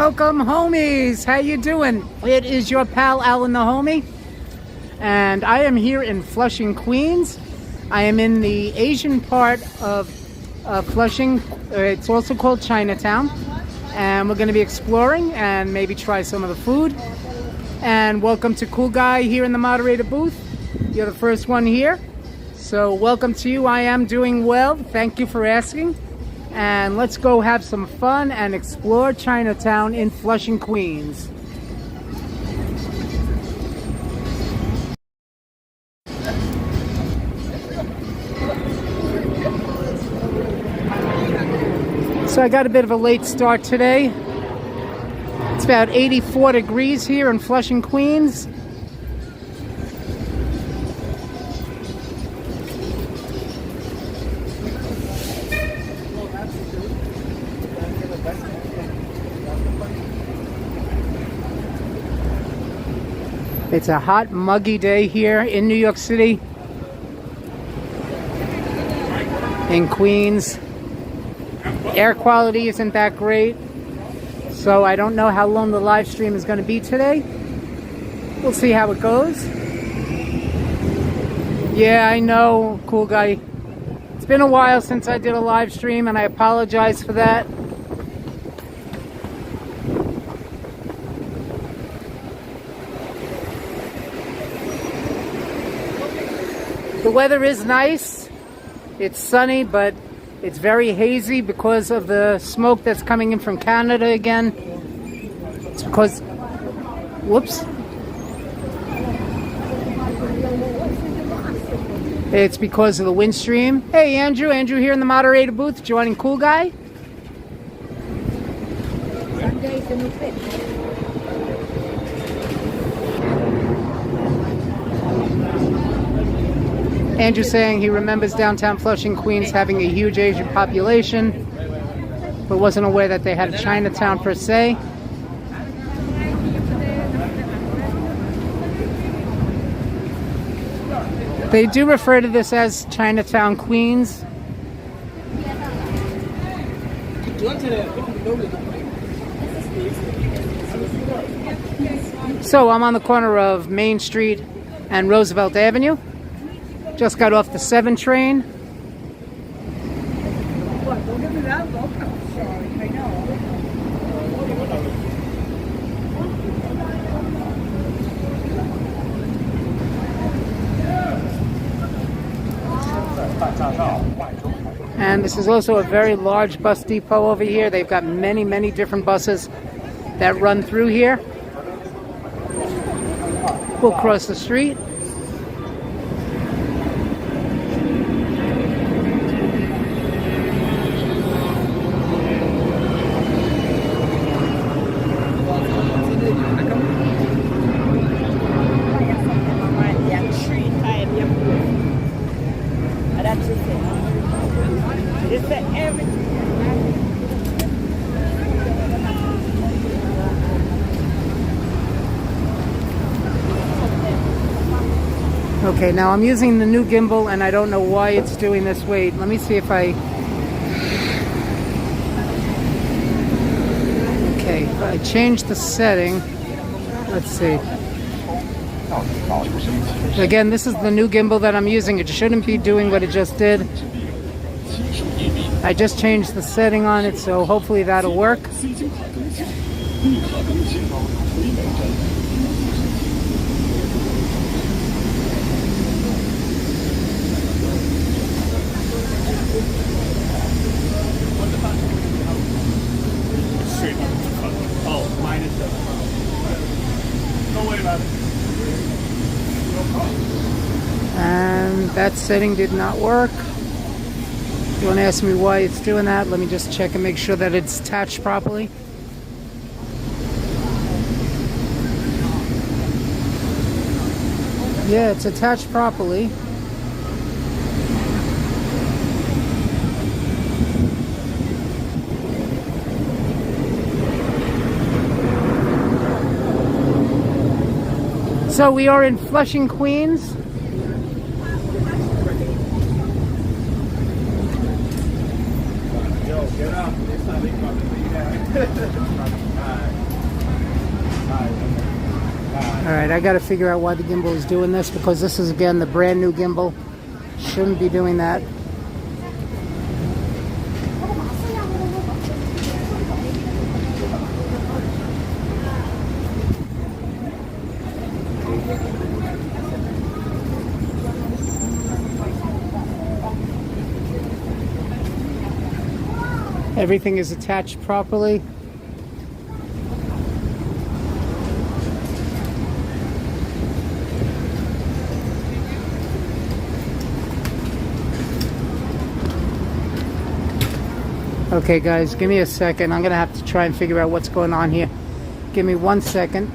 welcome homies. How you doing? It is your pal Alan the Homie, and I am here in Flushing, Queens. I am in the Asian part of Flushing. It's also called Chinatown, and we're going to be exploring and maybe try some of the food. And welcome to Cool Guy here in the moderator booth. You're the first one here, so welcome to you. I am doing well, thank you for asking. And let's go have some fun and explore Chinatown in Flushing, Queens. So I got a bit of a late start today. It's about 84 degrees here in Flushing, Queens. It's a hot, muggy day here in New York City, in Queens. Air quality isn't that great, so I don't know how long the live stream is going to be today. We'll see how it goes. Yeah, I know, Cool Guy. It's been a while since I did a live stream, and I apologize for that. The weather is nice. It's sunny, but it's very hazy because of the smoke that's coming in from Canada again. It's because, whoops. It's because of the wind stream. Hey, Andrew here in the moderator booth, joining Cool Guy. Andrew saying he remembers downtown Flushing, Queens having a huge Asian population, but wasn't aware that they had a Chinatown per se. They do refer to this as Chinatown, Queens. So I'm on the corner of Main Street and Roosevelt Avenue. Just got off the 7 train. And this is also a very large bus depot over here. They've got many different buses that run through here. We'll cross the street. Okay, now I'm using the new gimbal and I don't know why it's doing this. Wait, let me see if I... Okay, if I change the setting, let's see. Again, this is the new gimbal that I'm using. It shouldn't be doing what it just did. I just changed the setting on it, so hopefully that'll work. And that setting did not work. Don't ask me why it's doing that. Let me just check and make sure that it's attached properly. Yeah, it's attached properly. So we are in Flushing, Queens. Alright, I gotta figure out why the gimbal is doing this, because this is again the brand new gimbal. Shouldn't be doing that. Everything is attached properly. Okay guys, give me a second. I'm gonna have to try and figure out what's going on here. Give me 1 second.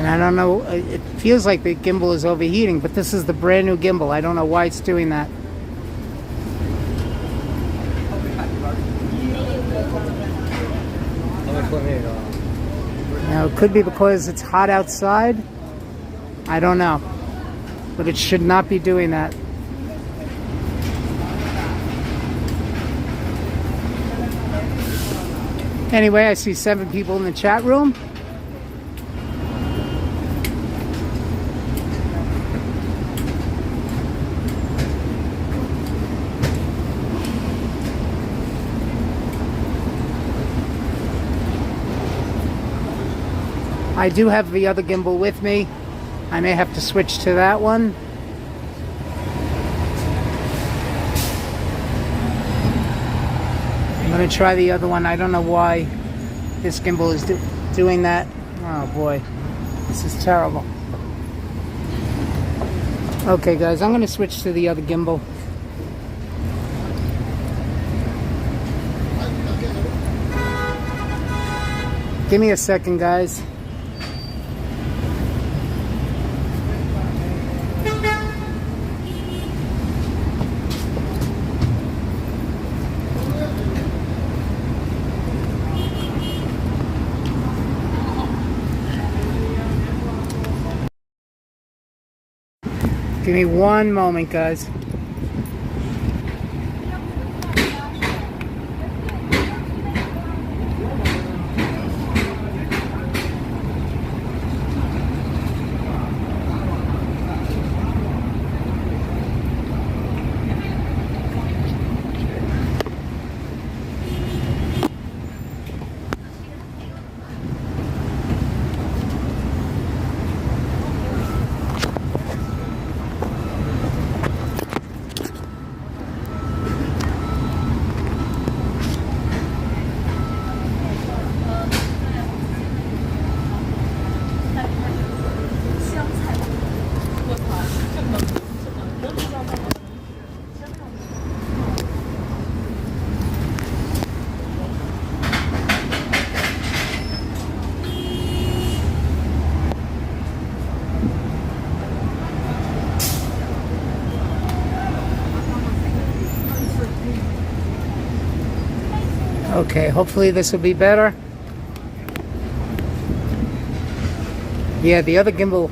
I don't know, it feels like the gimbal is overheating, but this is the brand new gimbal. I don't know why it's doing that. Now, it could be because it's hot outside. I don't know. But it should not be doing that. Anyway, I see 7 people in the chat room. I do have the other gimbal with me. I may have to switch to that one. I'm going to try the other one. I don't know why this gimbal is doing that. Oh boy, this is terrible. Okay guys, I'm going to switch to the other gimbal. Give me a second guys. Give me 1 moment, guys. Okay, hopefully this will be better. Yeah, the other gimbal,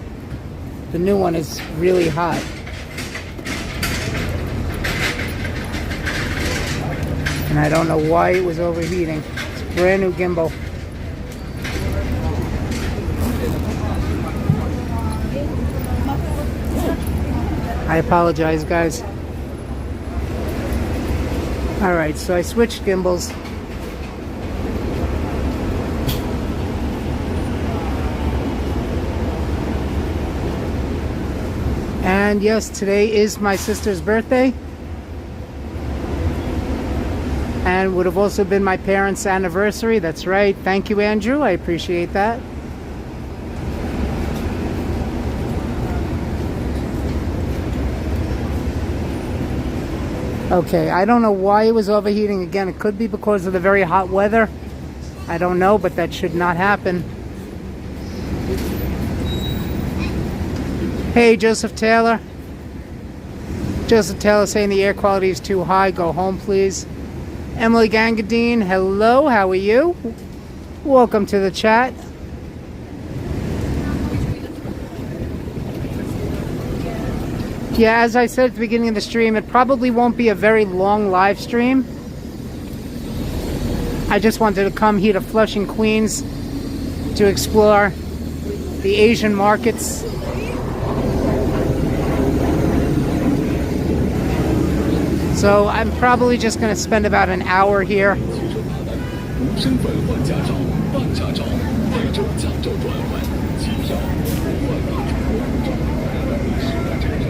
the new one, is really hot. And I don't know why it was overheating. It's a brand new gimbal. I apologize, guys. Alright, so I switched gimbals. And yes, today is my sister's birthday. And would have also been my parents' anniversary. That's right. Thank you, Andrew. I appreciate that. Okay, I don't know why it was overheating again. It could be because of the very hot weather. I don't know, but that should not happen. Hey, Joseph Taylor. Joseph Taylor saying the air quality is too high. Go home, please. Emily Gangadine, hello. How are you? Welcome to the chat. Yeah, as I said at the beginning of the stream, it probably won't be a very long live stream. I just wanted to come here to Flushing, Queens to explore the Asian markets. So I'm probably just going to spend about an hour here.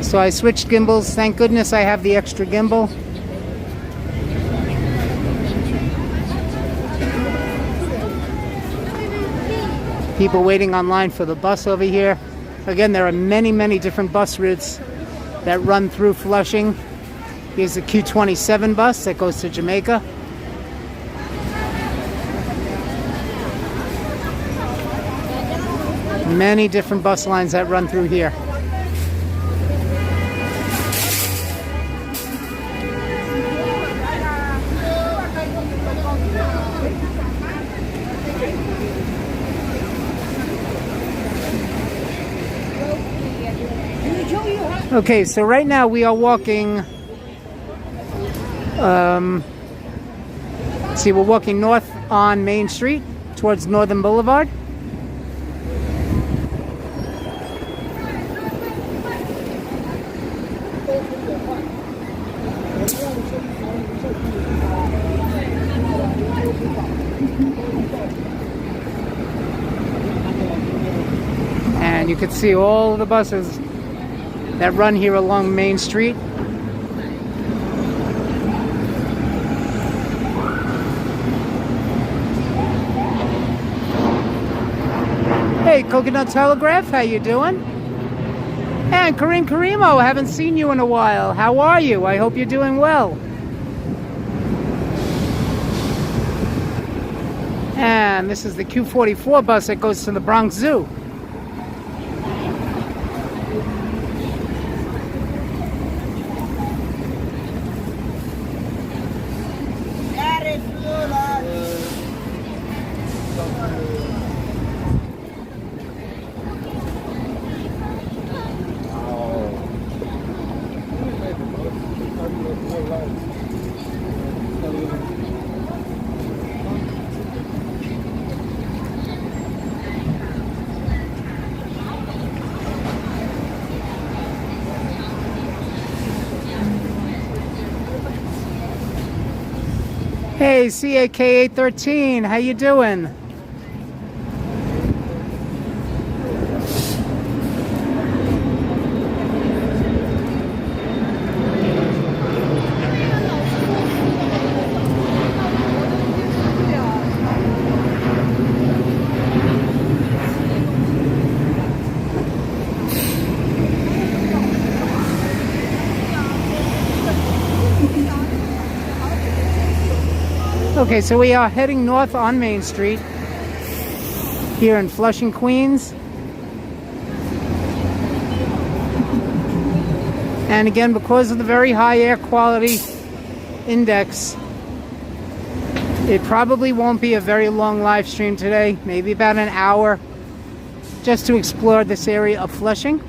So I switched gimbals. Thank goodness I have the extra gimbal. People waiting online for the bus over here. Again, there are many, many different bus routes that run through Flushing. Here's the Q27 bus that goes to Jamaica. Many different bus lines that run through here. Okay, so right now we are walking, we're walking north on Main Street towards Northern Boulevard. And you can see all the buses that run here along Main Street. Hey, Coconut Telegraph, how you doing? And Kareem Karimo, haven't seen you in a while. How are you? I hope you're doing well. And this is the Q44 bus that goes to the Bronx Zoo. Hey, CAK813, how you doing? Okay, so we are heading north on Main Street here in Flushing, Queens. And again, because of the very high air quality index, it probably won't be a very long live stream today, maybe about an hour, just to explore this area of Flushing.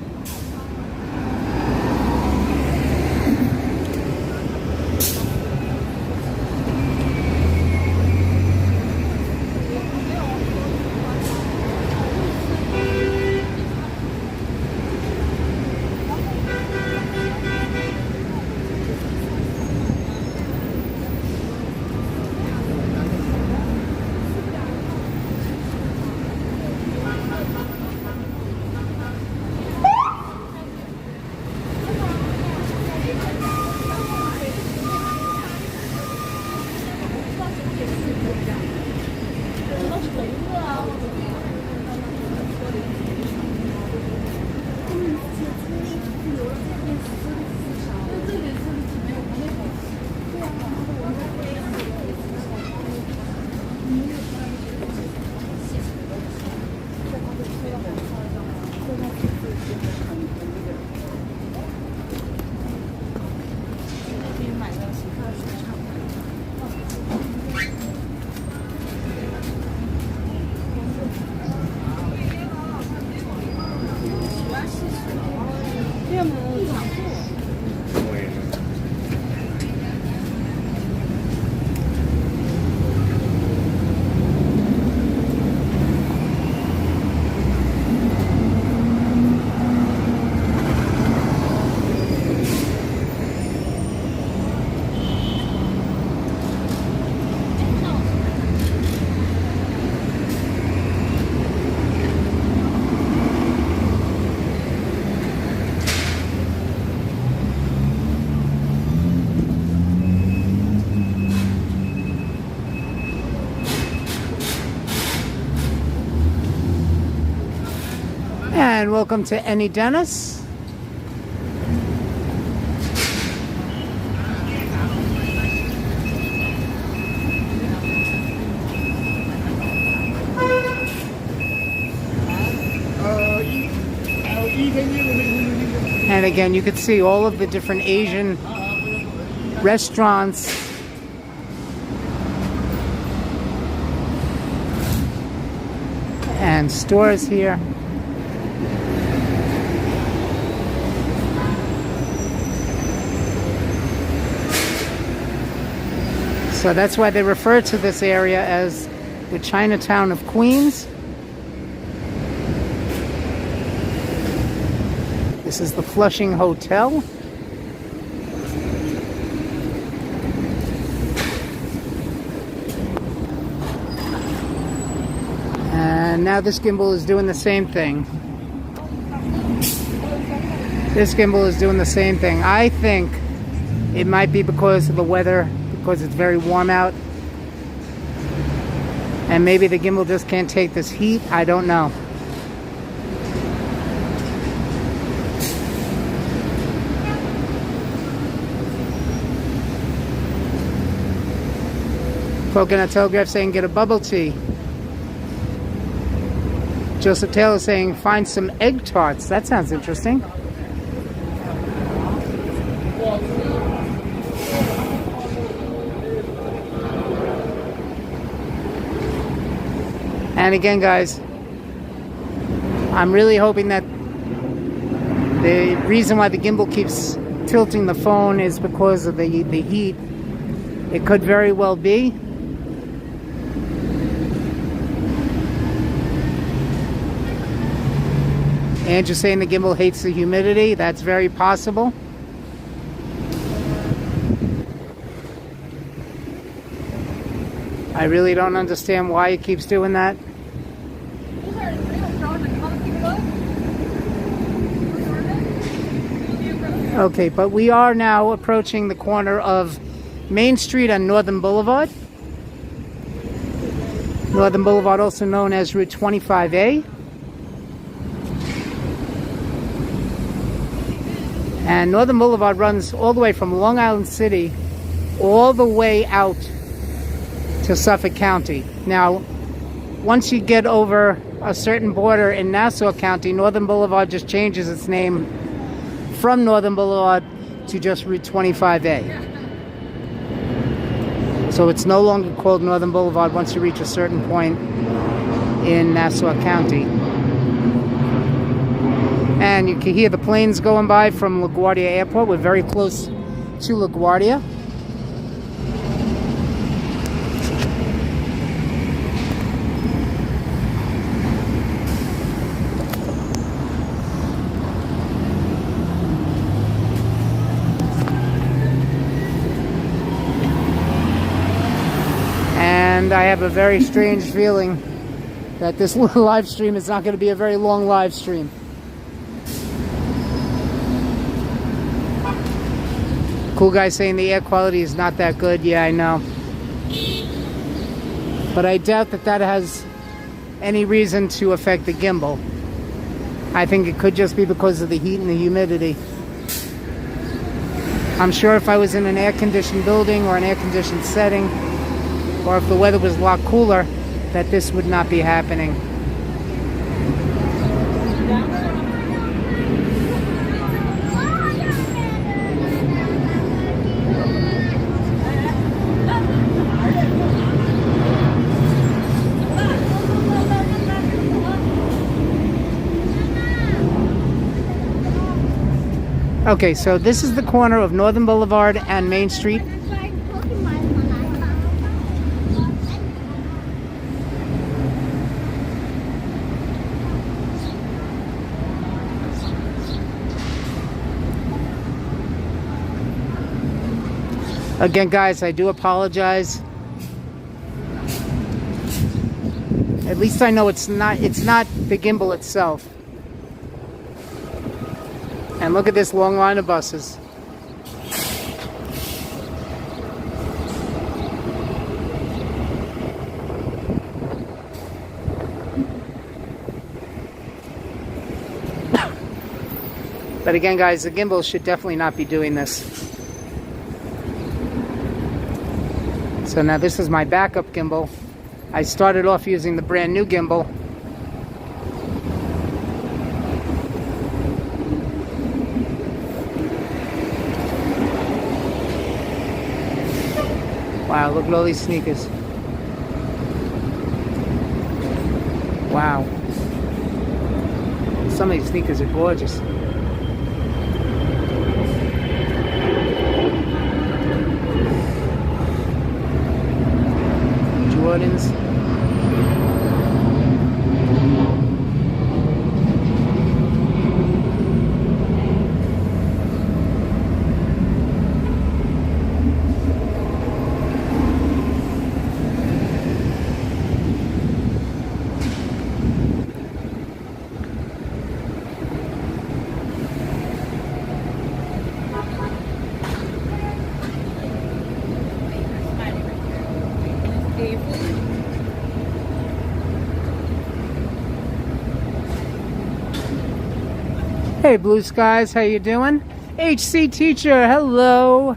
and welcome to Any Dennis. And again, you can see all of the different Asian restaurants and stores here. So that's why they refer to this area as the Chinatown of Queens. This is the Flushing Hotel. And now this gimbal is doing the same thing. This gimbal is doing the same thing. I think it might be because of the weather, because it's very warm out. And maybe the gimbal just can't take this heat. I don't know. Coconut Telegraph saying get a bubble tea. Joseph Taylor saying find some egg tarts. That sounds interesting. And again, guys, I'm really hoping that the reason why the gimbal keeps tilting the phone is because of the heat. It could very well be. Andrew saying the gimbal hates the humidity. That's very possible. I really don't understand why it keeps doing that. Okay, but we are now approaching the corner of Main Street and Northern Boulevard. Northern Boulevard, also known as Route 25A. And Northern Boulevard runs all the way from Long Island City all the way out to Suffolk County. Now, once you get over a certain border in Nassau County, Northern Boulevard just changes its name from Northern Boulevard to just Route 25A. So it's no longer called Northern Boulevard once you reach a certain point in Nassau County. And you can hear the planes going by from LaGuardia Airport. We're very close to LaGuardia. And I have a very strange feeling that this live stream is not going to be a very long live stream. Cool guy saying the air quality is not that good. Yeah, I know. But I doubt that that has any reason to affect the gimbal. I think it could just be because of the heat and the humidity. I'm sure if I was in an air-conditioned building or an air-conditioned setting, or if the weather was a lot cooler, that this would not be happening. Okay, so this is the corner of Northern Boulevard and Main Street. Again, guys, I do apologize. At least I know it's not the gimbal itself. And look at this long line of buses. But again, guys, the gimbal should definitely not be doing this. So now this is my backup gimbal. I started off using the brand new gimbal. Wow, look at all these sneakers. Wow. Some of these sneakers are gorgeous. Jordans. Hey Blue Skies, how you doing? HC teacher, hello.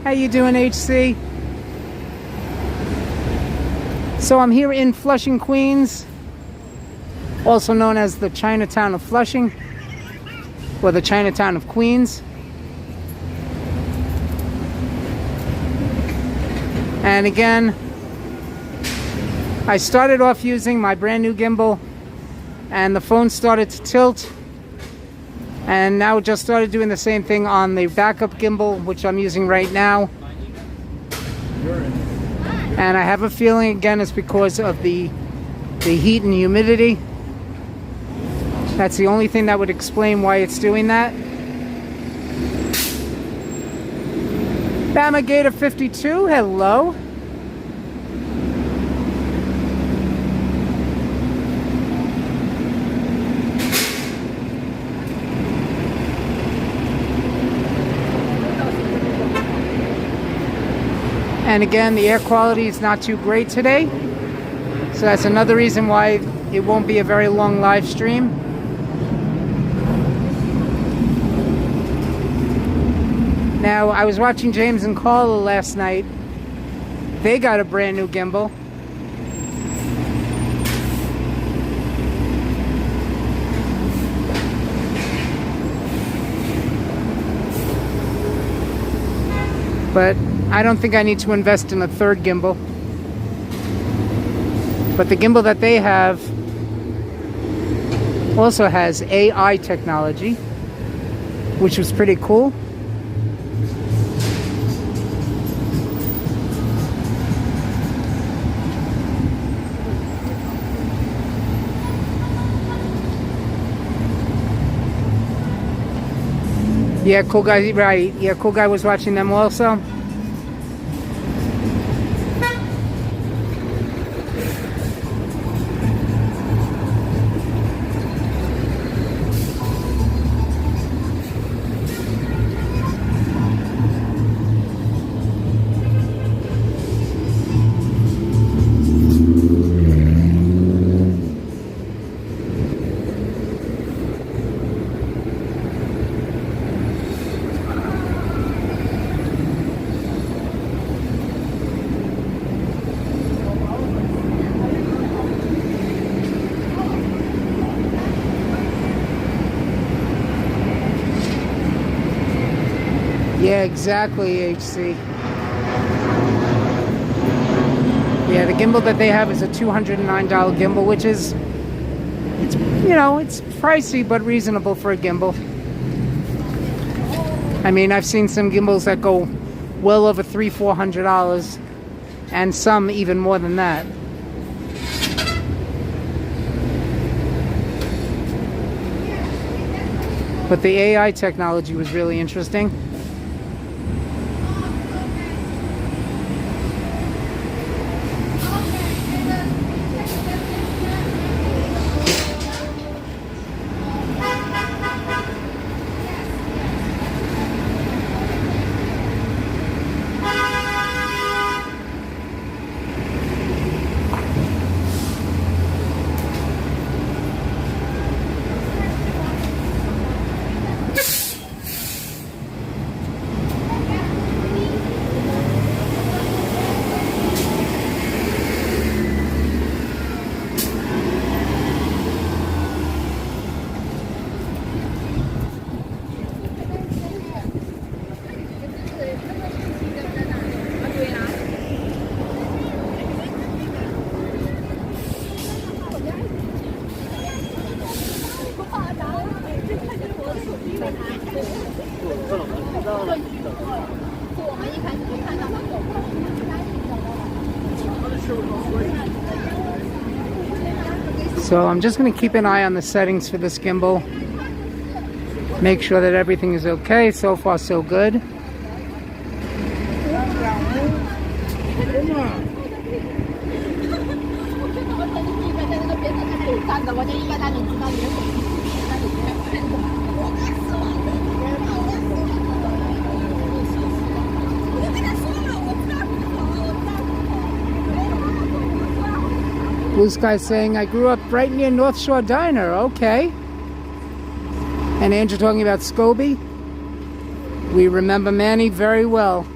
How you doing, HC? So I'm here in Flushing, Queens, also known as the Chinatown of Flushing, or the Chinatown of Queens. And again, I started off using my brand new gimbal and the phone started to tilt, and now just started doing the same thing on the backup gimbal, which I'm using right now. And I have a feeling again it's because of the heat and humidity. That's the only thing that would explain why it's doing that. Bama Gator 52, hello. And again, the air quality is not too great today, so that's another reason why it won't be a very long live stream. Now, I was watching James and Carla last night. They got a brand new gimbal. But I don't think I need to invest in a third gimbal. But the gimbal that they have also has AI technology, which was pretty cool. Yeah, cool guy, right. Yeah, cool guy was watching them also. Yeah, exactly, HC. Yeah, the gimbal that they have is a $209 gimbal, which is, it's, you know, it's pricey but reasonable for a gimbal. I mean, I've seen some gimbals that go well over $300-400, and some even more than that. But the AI technology was really interesting. So I'm just going to keep an eye on the settings for this gimbal. Make sure that everything is okay. So far, so good. Blue Sky saying, I grew up right near North Shore Diner. Okay. And Andrew talking about Scobie. We remember Manny very well.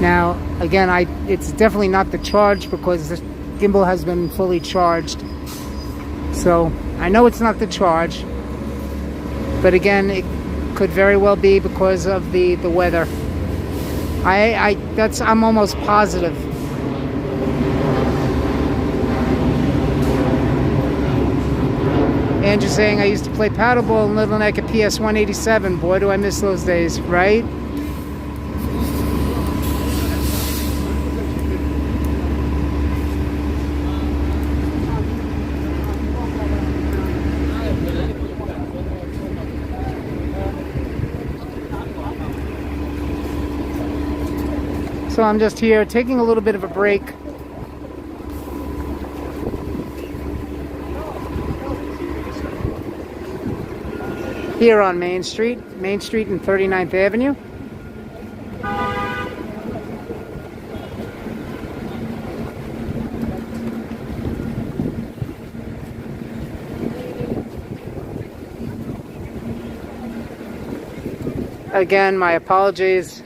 Now, again, it's definitely not the charge because the gimbal has been fully charged. So, I know it's not the charge. But again, it could very well be because of the weather. I'm almost positive. Andrew saying, I used to play paddleball in Little Neck at PS 187. Boy, do I miss those days, right? So I'm just here taking a little bit of a break. Here on Main Street and 39th Avenue. Again, my apologies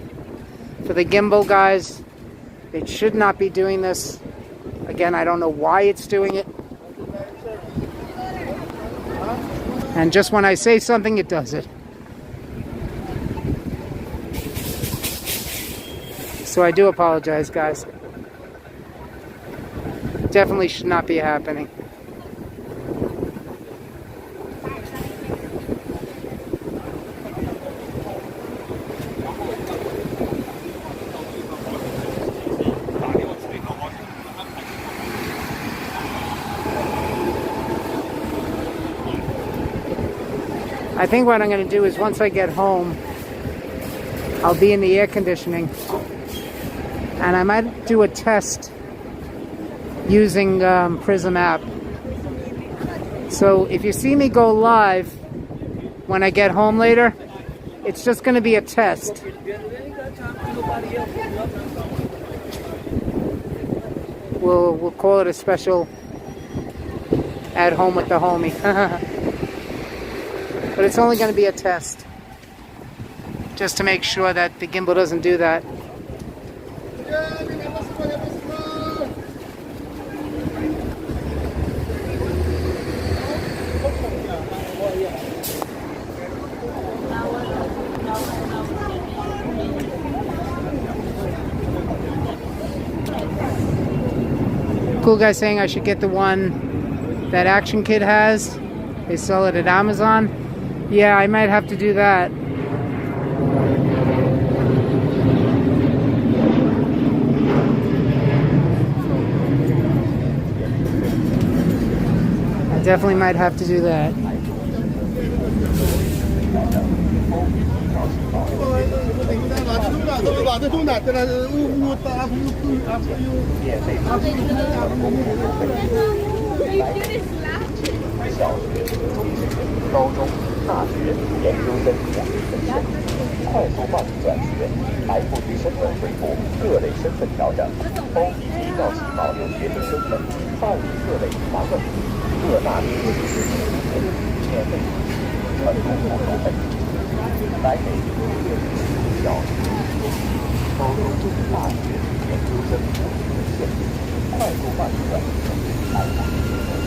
for the gimbal, guys. It should not be doing this. Again, I don't know why it's doing it. And just when I say something, it does it. So I do apologize, guys. Definitely should not be happening. I think what I'm going to do is once I get home, I'll be in the air conditioning. And I might do a test using Prism app. So if you see me go live when I get home later, it's just going to be a test. We'll call it a special at home with the homie. But it's only going to be a test, just to make sure that the gimbal doesn't do that. Cool guy saying I should get the one that Action Kid has. They sell it at Amazon. Yeah, I might have to do that. I definitely might have to do that.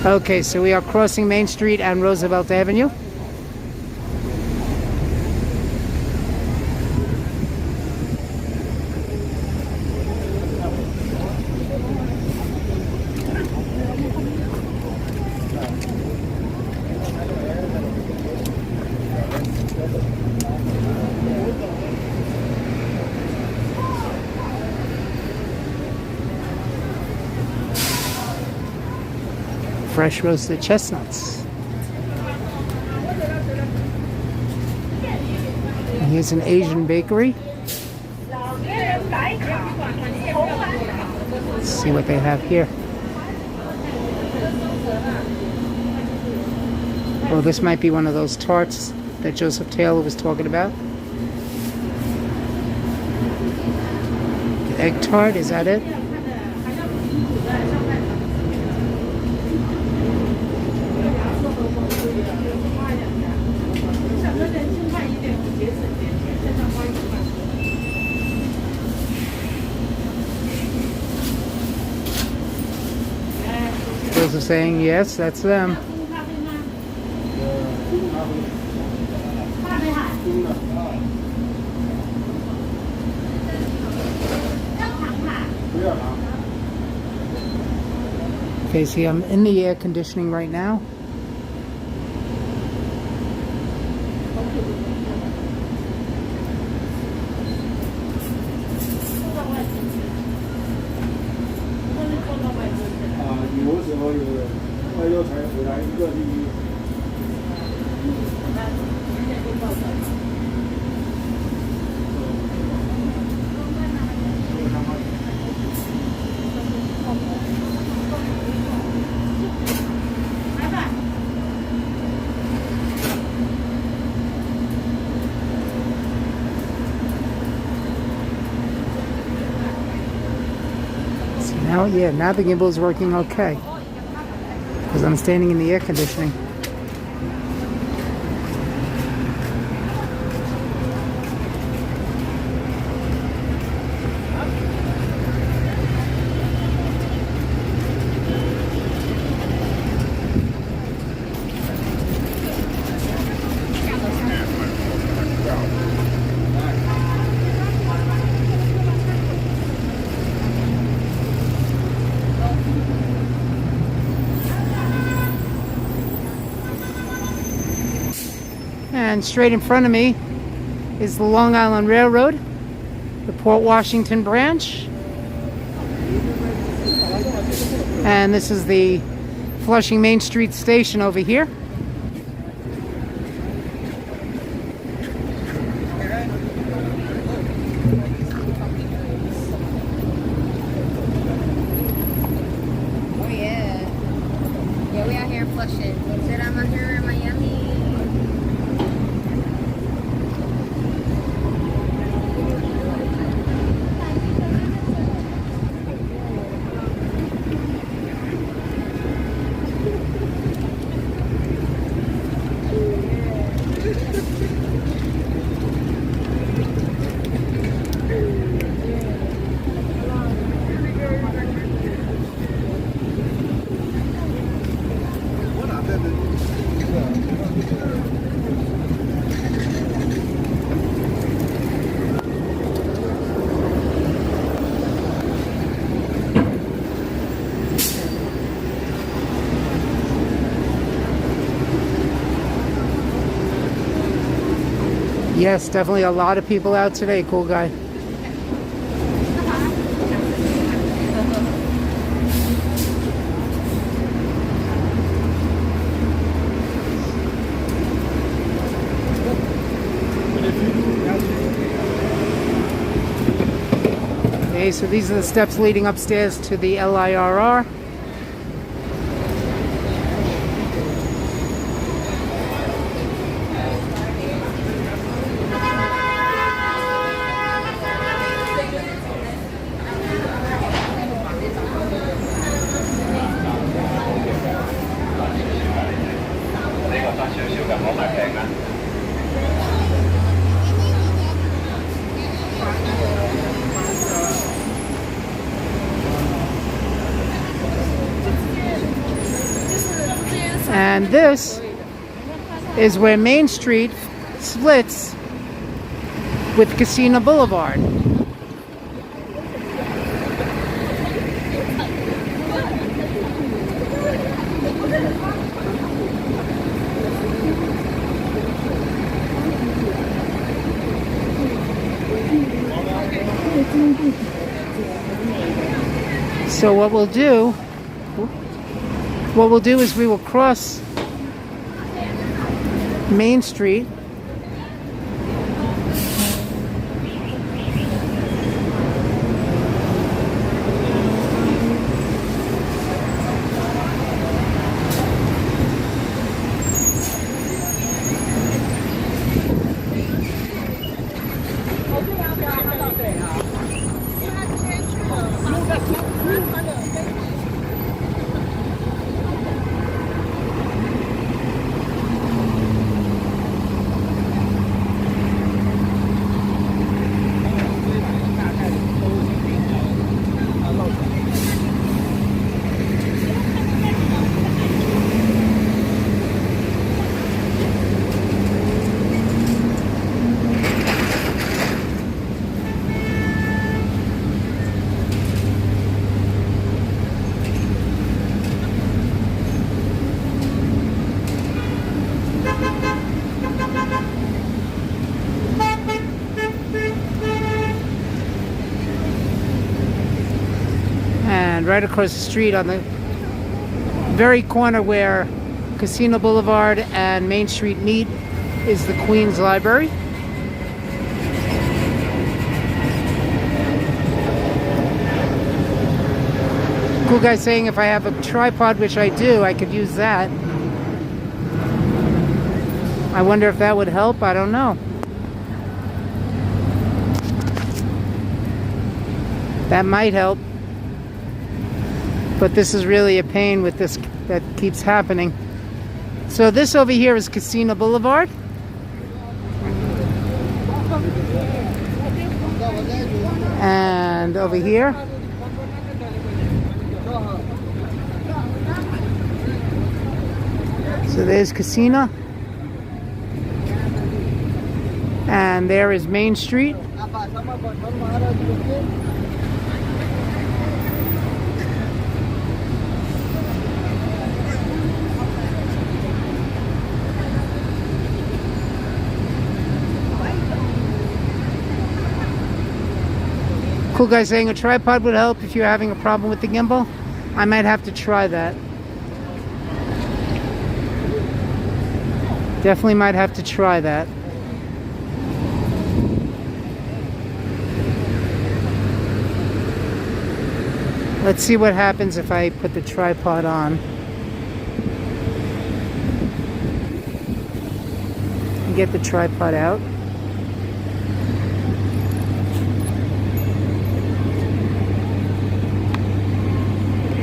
Okay, so we are crossing Main Street and Roosevelt Avenue. Fresh roasted chestnuts. And here's an Asian bakery. Let's see what they have here. Oh, this might be one of those tarts that Joseph Taylor was talking about. The egg tart, is that it? Those are saying yes, that's them. Okay, see, I'm in the air conditioning right now. Now the gimbal is working okay because I'm standing in the air conditioning. And straight in front of me is the Long Island Railroad, the Port Washington branch. And this is the Flushing Main Street station over here. Oh yeah. Yeah, we out here in Flushing. Said I'm out here in Miami. Yes, definitely a lot of people out today. Cool guy. Okay, so these are the steps leading upstairs to the LIRR. And this is where Main Street splits with Casino Boulevard. So what we'll do is we will cross Main Street and right across the street on the very corner where Casino Boulevard and Main Street meet is the Queens Library. Cool guy saying if I have a tripod, which I do, I could use that. I wonder if that would help. I don't know. That might help. But this is really a pain with this that keeps happening. So this over here is Casino Boulevard. And over here so there's Casino. And there is Main Street. Cool guy saying a tripod would help if you're having a problem with the gimbal. I might have to try that. Definitely might have to try that. Let's see what happens if I put the tripod on. And get the tripod out.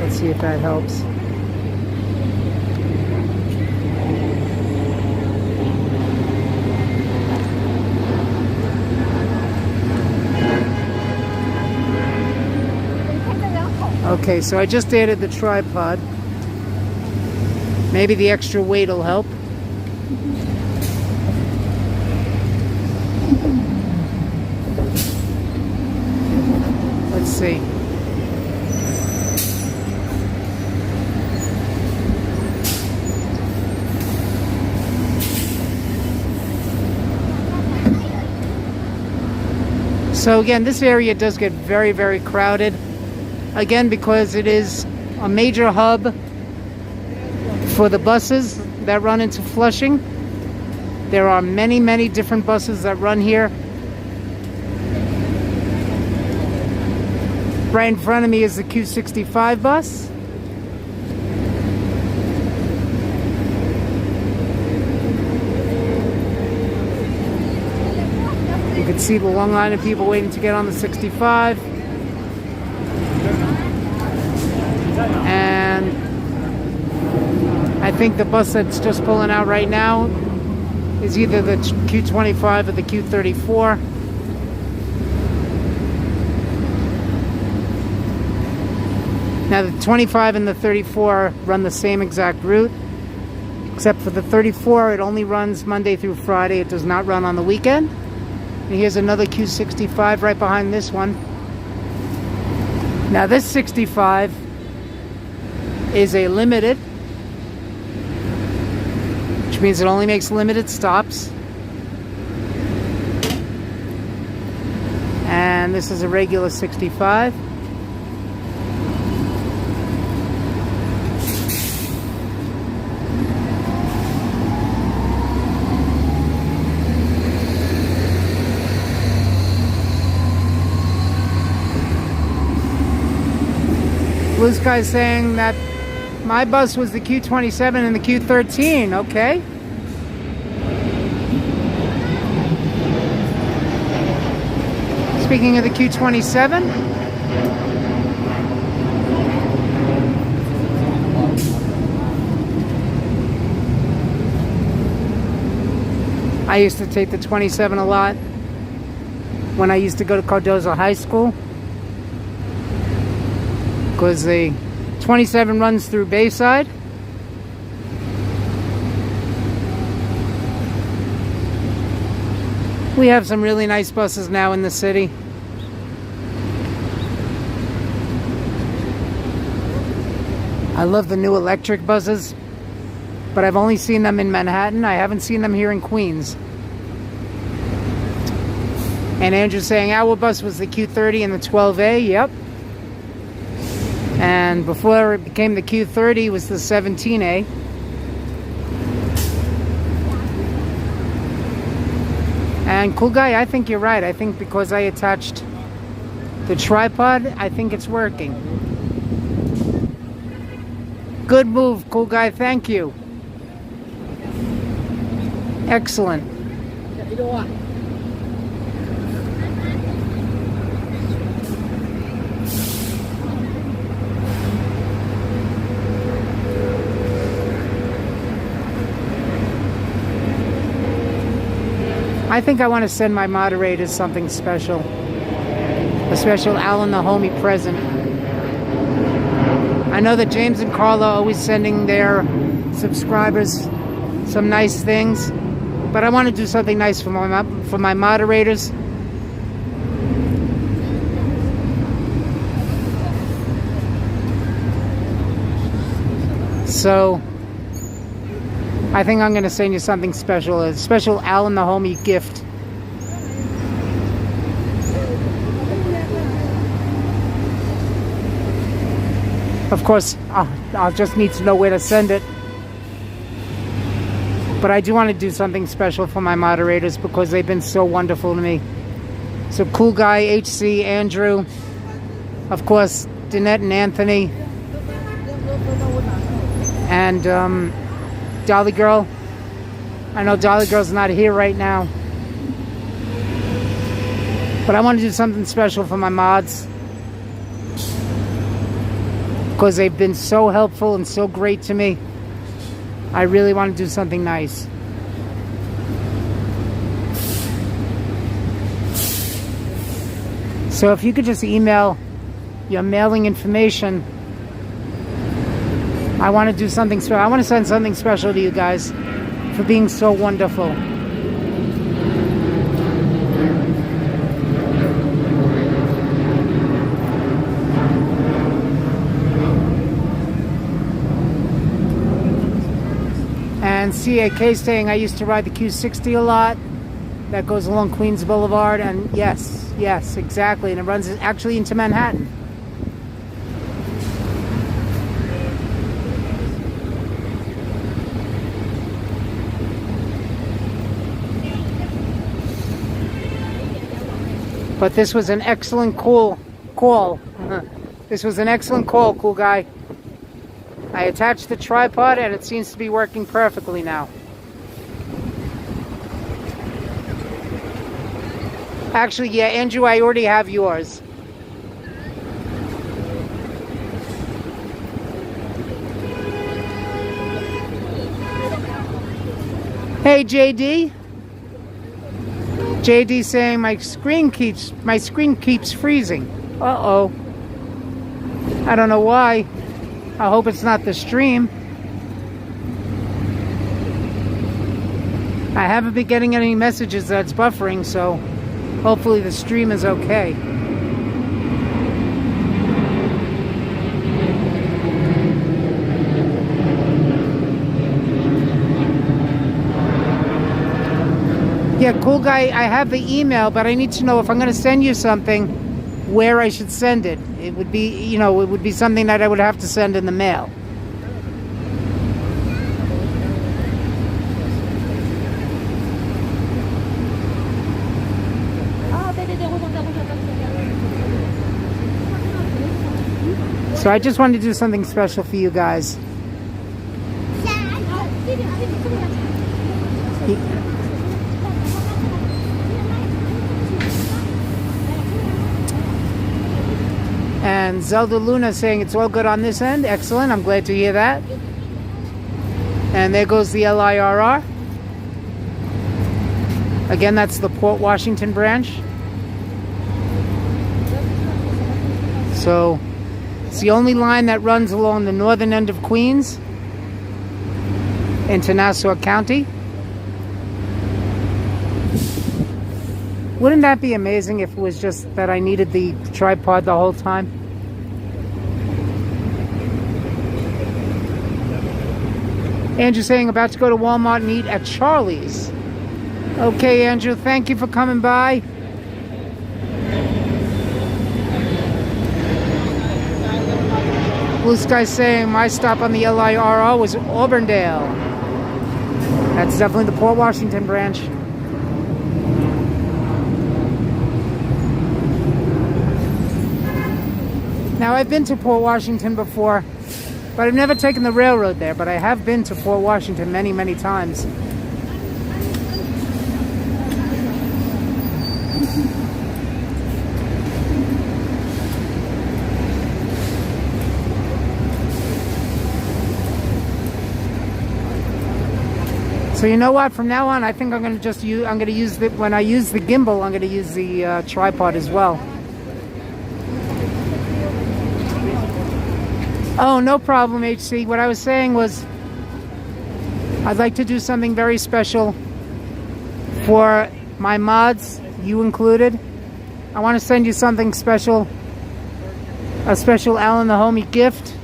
Let's see if that helps. Okay, so I just added the tripod. Maybe the extra weight will help. Let's see. So again, this area does get very, very crowded. Again, because it is a major hub for the buses that run into Flushing. There are many, many different buses that run here. Right in front of me is the Q65 bus. You can see the long line of people waiting to get on the 65. And I think the bus that's just pulling out right now is either the Q25 or the Q34. Now the 25 and the 34 run the same exact route. Except for the 34, it only runs Monday through Friday. It does not run on the weekend. And here's another Q65 right behind this one. Now this 65 is a limited, which means it only makes limited stops. And this is a regular 65. Blue Sky saying that my bus was the Q27 and the Q13. Okay. Speaking of the Q27, I used to take the 27 a lot when I used to go to Cardozo High School, because the 27 runs through Bayside. We have some really nice buses now in the city. I love the new electric buses, but I've only seen them in Manhattan. I haven't seen them here in Queens. And Andrew's saying our bus was the Q30 and the 12A. Yep. And before it became the Q30, it was the 17A. And cool guy, I think you're right. I think because I attached the tripod, I think it's working. Good move, cool guy. Thank you. Excellent. I think I want to send my moderators something special. A special Alan the Homie present. I know that James and Carla are always sending their subscribers some nice things, but I want to do something nice for my moderators. So I think I'm going to send you something special, a special Alan the Homie gift. Of course, I'll just need to know where to send it. But I do want to do something special for my moderators because they've been so wonderful to me. So Cool Guy, HC, Andrew, of course, Danette and Anthony, and Dolly Girl. I know Dolly Girl's not here right now, but I want to do something special for my mods because they've been so helpful and so great to me. I really want to do something nice. So if you could just email your mailing information, I want to do something special. I want to send something special to you guys for being so wonderful. And CAK saying I used to ride the Q60 a lot. That goes along Queens Boulevard. And yes, exactly. And it runs actually into Manhattan. But this was an excellent call. This was an excellent call, cool guy. I attached the tripod and it seems to be working perfectly now. Actually, yeah, Andrew, I already have yours. Hey, JD. JD saying my screen keeps freezing. Uh-oh. I don't know why. I hope it's not the stream. I haven't been getting any messages that's buffering, so hopefully the stream is okay. Yeah, cool guy, I have the email, but I need to know if I'm going to send you something, where I should send it. It would be, you know, it would be something that I would have to send in the mail. So I just wanted to do something special for you guys. And Zelda Luna saying it's all good on this end. Excellent. I'm glad to hear that. And there goes the LIRR. Again, that's the Port Washington branch. So it's the only line that runs along the northern end of Queens into Nassau County. Wouldn't that be amazing if it was just that I needed the tripod the whole time? Andrew saying about to go to Walmart and eat at Charlie's. Okay, Andrew, thank you for coming by. Blue Sky saying my stop on the LIRR was Auburndale. That's definitely the Port Washington branch. Now, I've been to Port Washington before, but I've never taken the railroad there, but I have been to Port Washington many, many times. So you know what? From now on, I think I'm going to just use. I'm going to use the when I use the gimbal. I'm going to use the tripod as well. Oh, no problem, HC. What I was saying was, I'd like to do something very special for my mods, you included. I want to send you something special, a special Alan the Homie gift.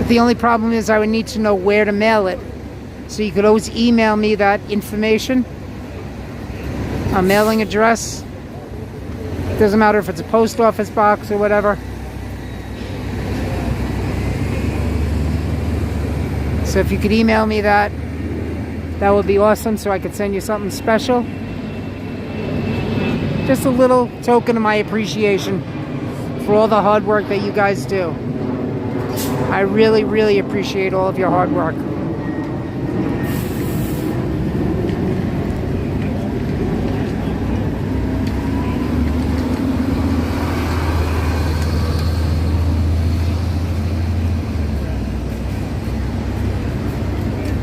The only problem is I would need to know where to mail it. So you could always email me that information. A mailing address. Doesn't matter if it's a post office box or whatever. So if you could email me that, that would be awesome so I could send you something special. Just a little token of my appreciation for all the hard work that you guys do. I really, really appreciate all of your hard work.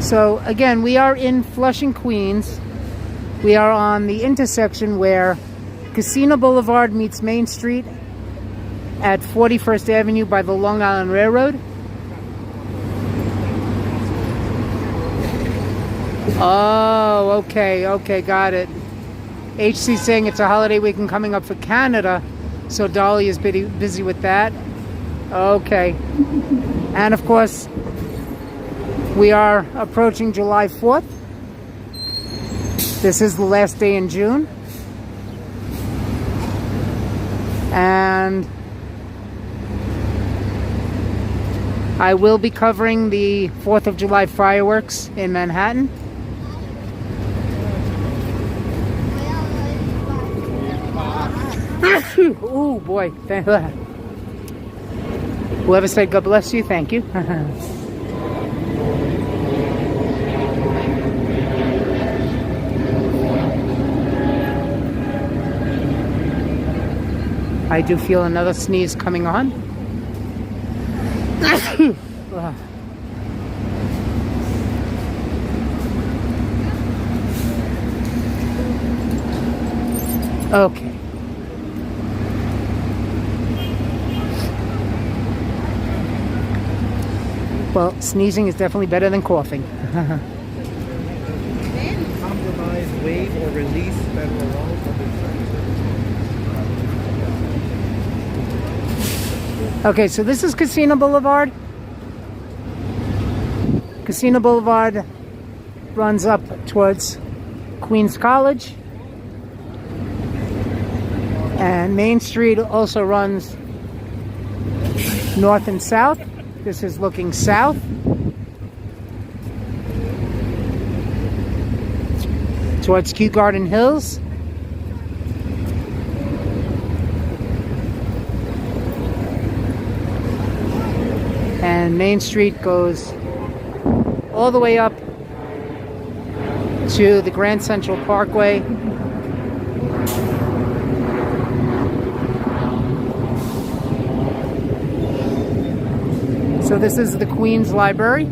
So again, we are in Flushing, Queens. We are on the intersection where Casino Boulevard meets Main Street at 41st Avenue by the Long Island Railroad. Oh, okay, got it. HC saying it's a holiday weekend coming up for Canada, so Dolly is busy with that. Okay. And of course, we are approaching July 4th. This is the last day in June. And I will be covering the 4th of July fireworks in Manhattan. Oh boy. Whoever said God bless you, thank you. I do feel another sneeze coming on. Okay. Well, sneezing is definitely better than coughing. Compromise, waive, or release federal laws under Okay, so this is Casino Boulevard. Casino Boulevard runs up towards Queens College. And Main Street also runs north and south. This is looking south. Towards Kew Garden Hills. And Main Street goes all the way up to the Grand Central Parkway. So this is the Queens Library.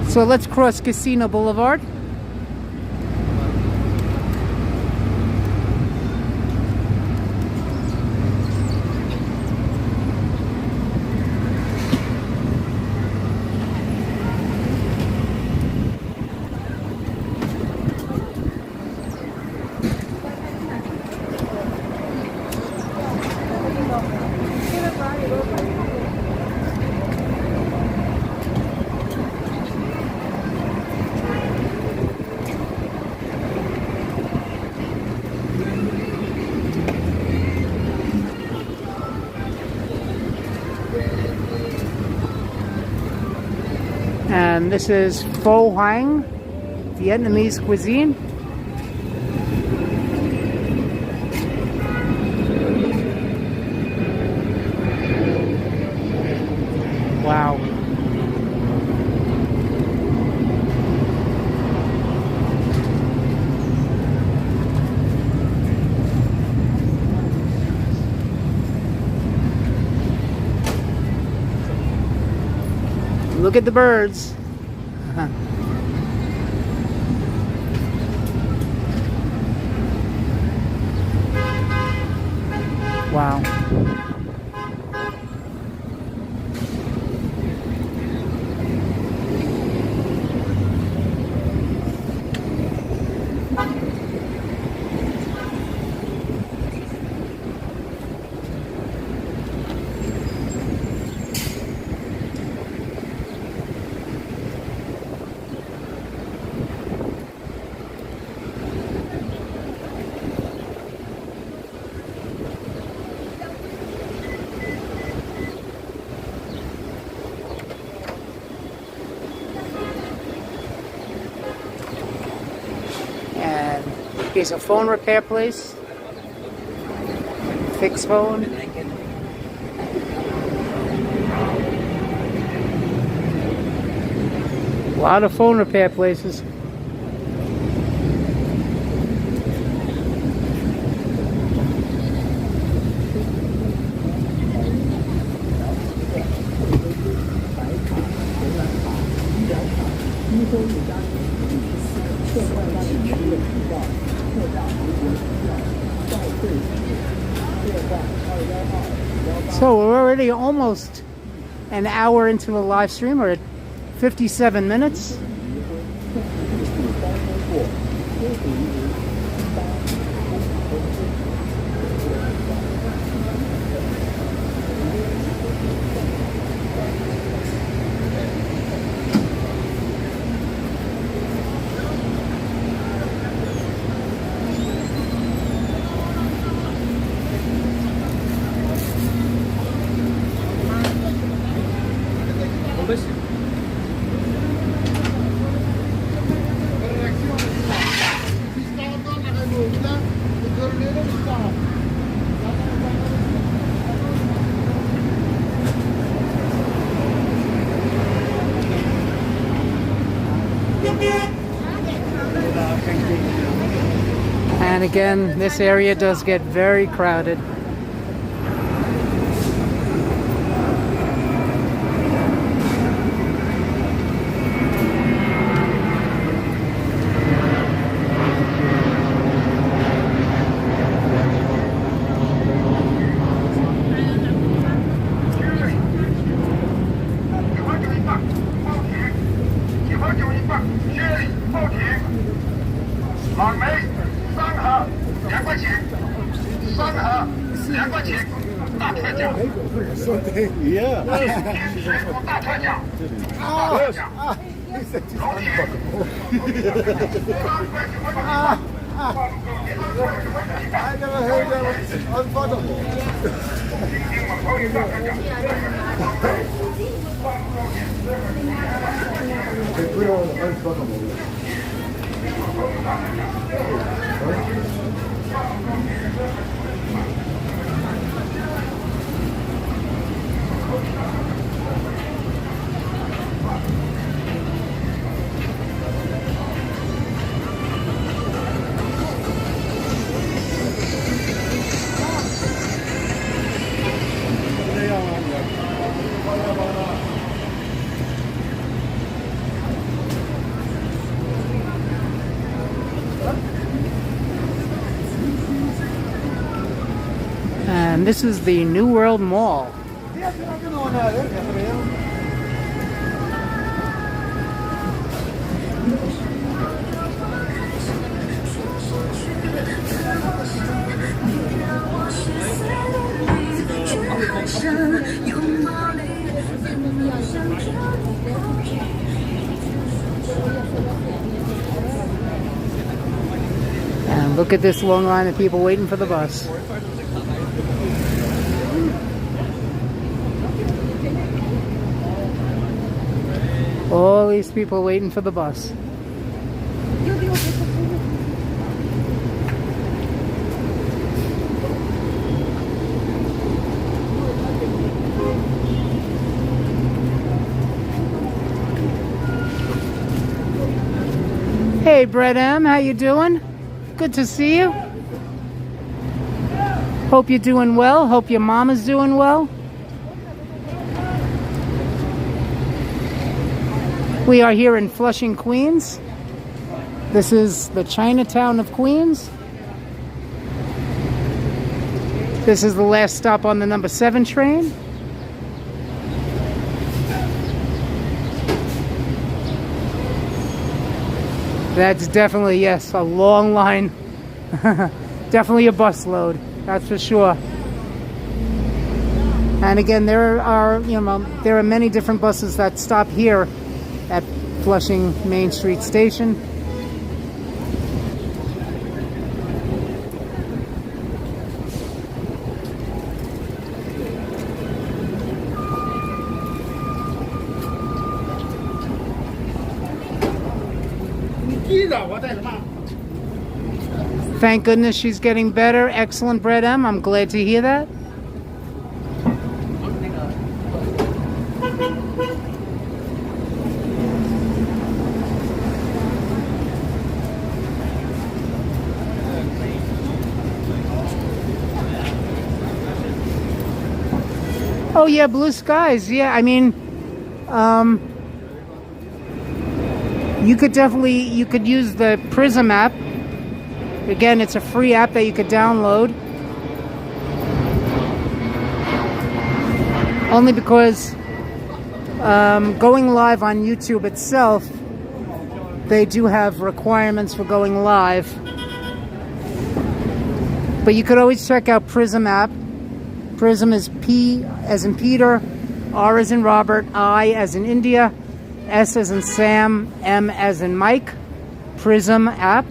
So let's cross Casino Boulevard. And this is Pho Hoang, Vietnamese cuisine. Wow. Look at the birds. Wow. Here's a phone repair place. Fix phone. A lot of phone repair places. So we're already almost an hour into the live stream. We're at 57 minutes. And again, this area does get very crowded. 老梅3盒2块钱，3盒2块钱，大特价。Yeah. 水果大特价，大特价。龙眼I never heard that was unfuckable. They put on unfuckable. And this is the New World Mall. And look at this long line of people waiting for the bus. All these people waiting for the bus. Hey, Brett M, how you doing? Good to see you. Hope you're doing well. Hope your mama's doing well. We are here in Flushing, Queens. This is the Chinatown of Queens. This is the last stop on the number 7 train. That's definitely, yes, a long line. Definitely a bus load, that's for sure. And again, there are many different buses that stop here at Flushing Main Street Station. Thank goodness she's getting better. Excellent, Brett M. I'm glad to hear that. Oh yeah, blue skies. Yeah, I mean, you could use the Prism app. Again, it's a free app that you could download. Only because going live on YouTube itself, they do have requirements for going live. But you could always check out Prism app. Prism is P as in Peter, R as in Robert, I as in India, S as in Sam, M as in Mike. Prism app.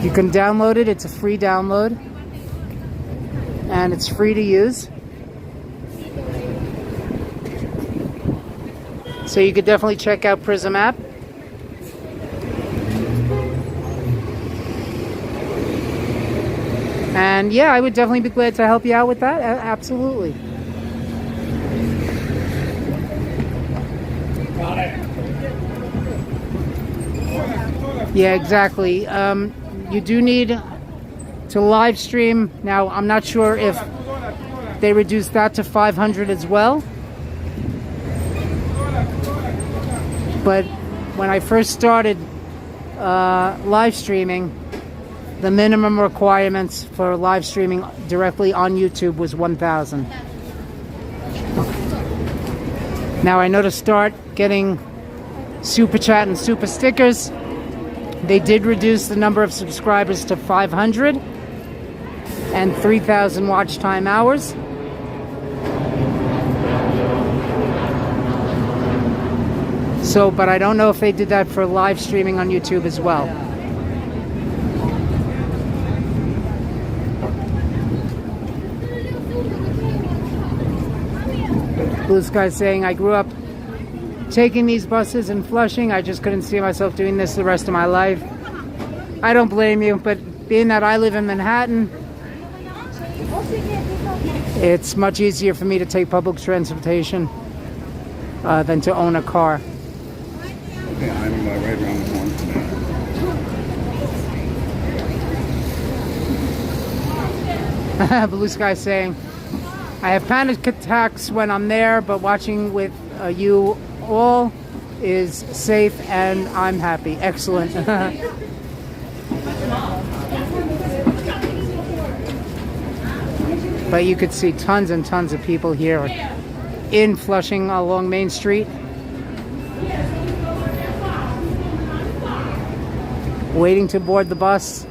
You can download it. It's a free download. And it's free to use. So you could definitely check out Prism app. And yeah, I would definitely be glad to help you out with that. Absolutely. Yeah, exactly. You do need to live stream. Now, I'm not sure if they reduced that to 500 as well. But when I first started live streaming, the minimum requirements for live streaming directly on YouTube was 1,000. Now I know to start getting super chat and super stickers, They did reduce the number of subscribers to 500 and 3,000 watch time hours. So, but I don't know if they did that for live streaming on YouTube as well. Blue Sky saying, I grew up taking these buses in Flushing. I just couldn't see myself doing this the rest of my life. I don't blame you, but being that I live in Manhattan, it's much easier for me to take public transportation than to own a car. Okay, I'm right around the corner. Blue Sky saying, I have panic attacks when I'm there, but watching with you all is safe and I'm happy. Excellent. But you could see tons and tons of people here in Flushing along Main Street, waiting to board the bus.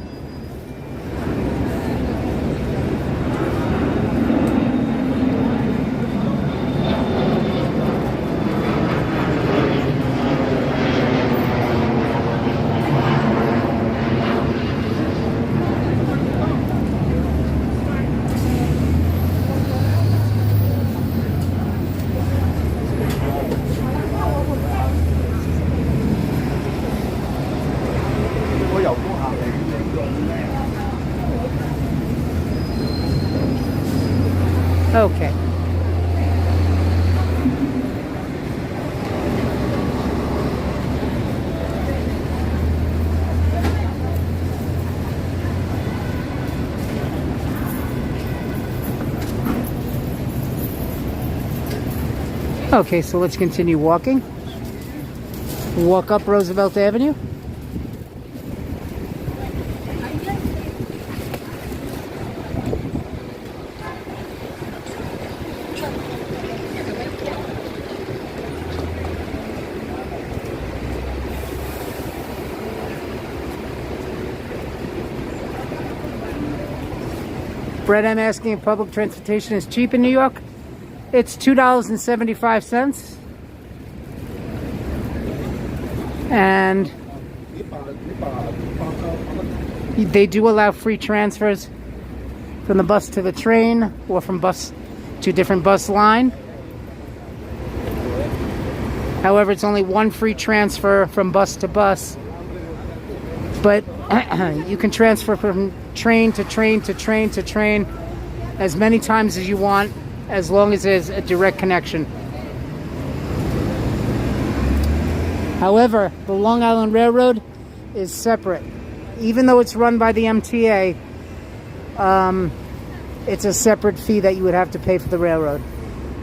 Okay. Okay, so let's continue walking. Walk up Roosevelt Avenue. Brett, I'm asking if public transportation is cheap in New York. It's $2.75. And they do allow free transfers from the bus to the train or from bus to different bus line. However, it's only one free transfer from bus to bus. But you can transfer from train to train to train to train as many times as you want, as long as there's a direct connection. However, the Long Island Railroad is separate. Even though it's run by the MTA, it's a separate fee that you would have to pay for the railroad.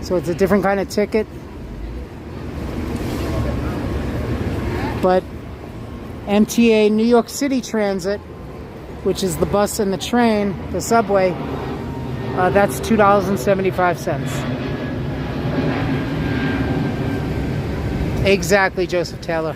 So it's a different kind of ticket. But MTA New York City Transit, which is the bus and the train, the subway, that's $2.75. Exactly, Joseph Taylor.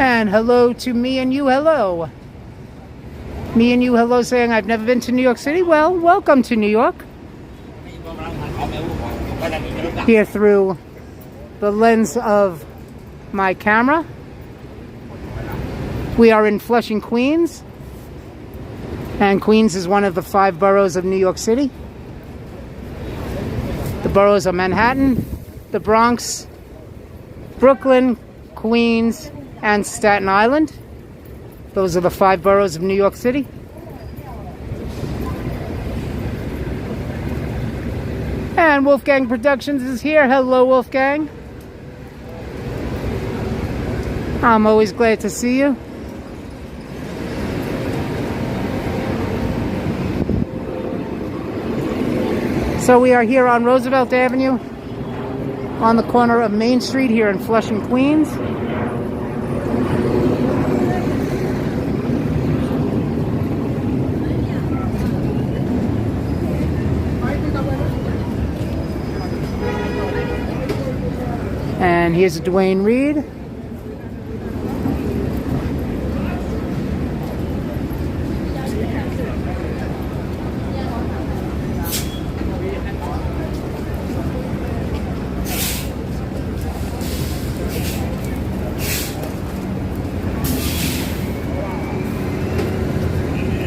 And hello to me and you, hello. Me and you, hello, saying I've never been to New York City. Well, welcome to New York. Here through the lens of my camera. We are in Flushing, Queens. And Queens is one of the 5 boroughs of New York City. The boroughs are Manhattan, the Bronx, Brooklyn, Queens, and Staten Island. Those are the 5 boroughs of New York City. And Wolfgang Productions is here. Hello, Wolfgang. I'm always glad to see you. So we are here on Roosevelt Avenue on the corner of Main Street here in Flushing, Queens. And here's Dwayne Reed.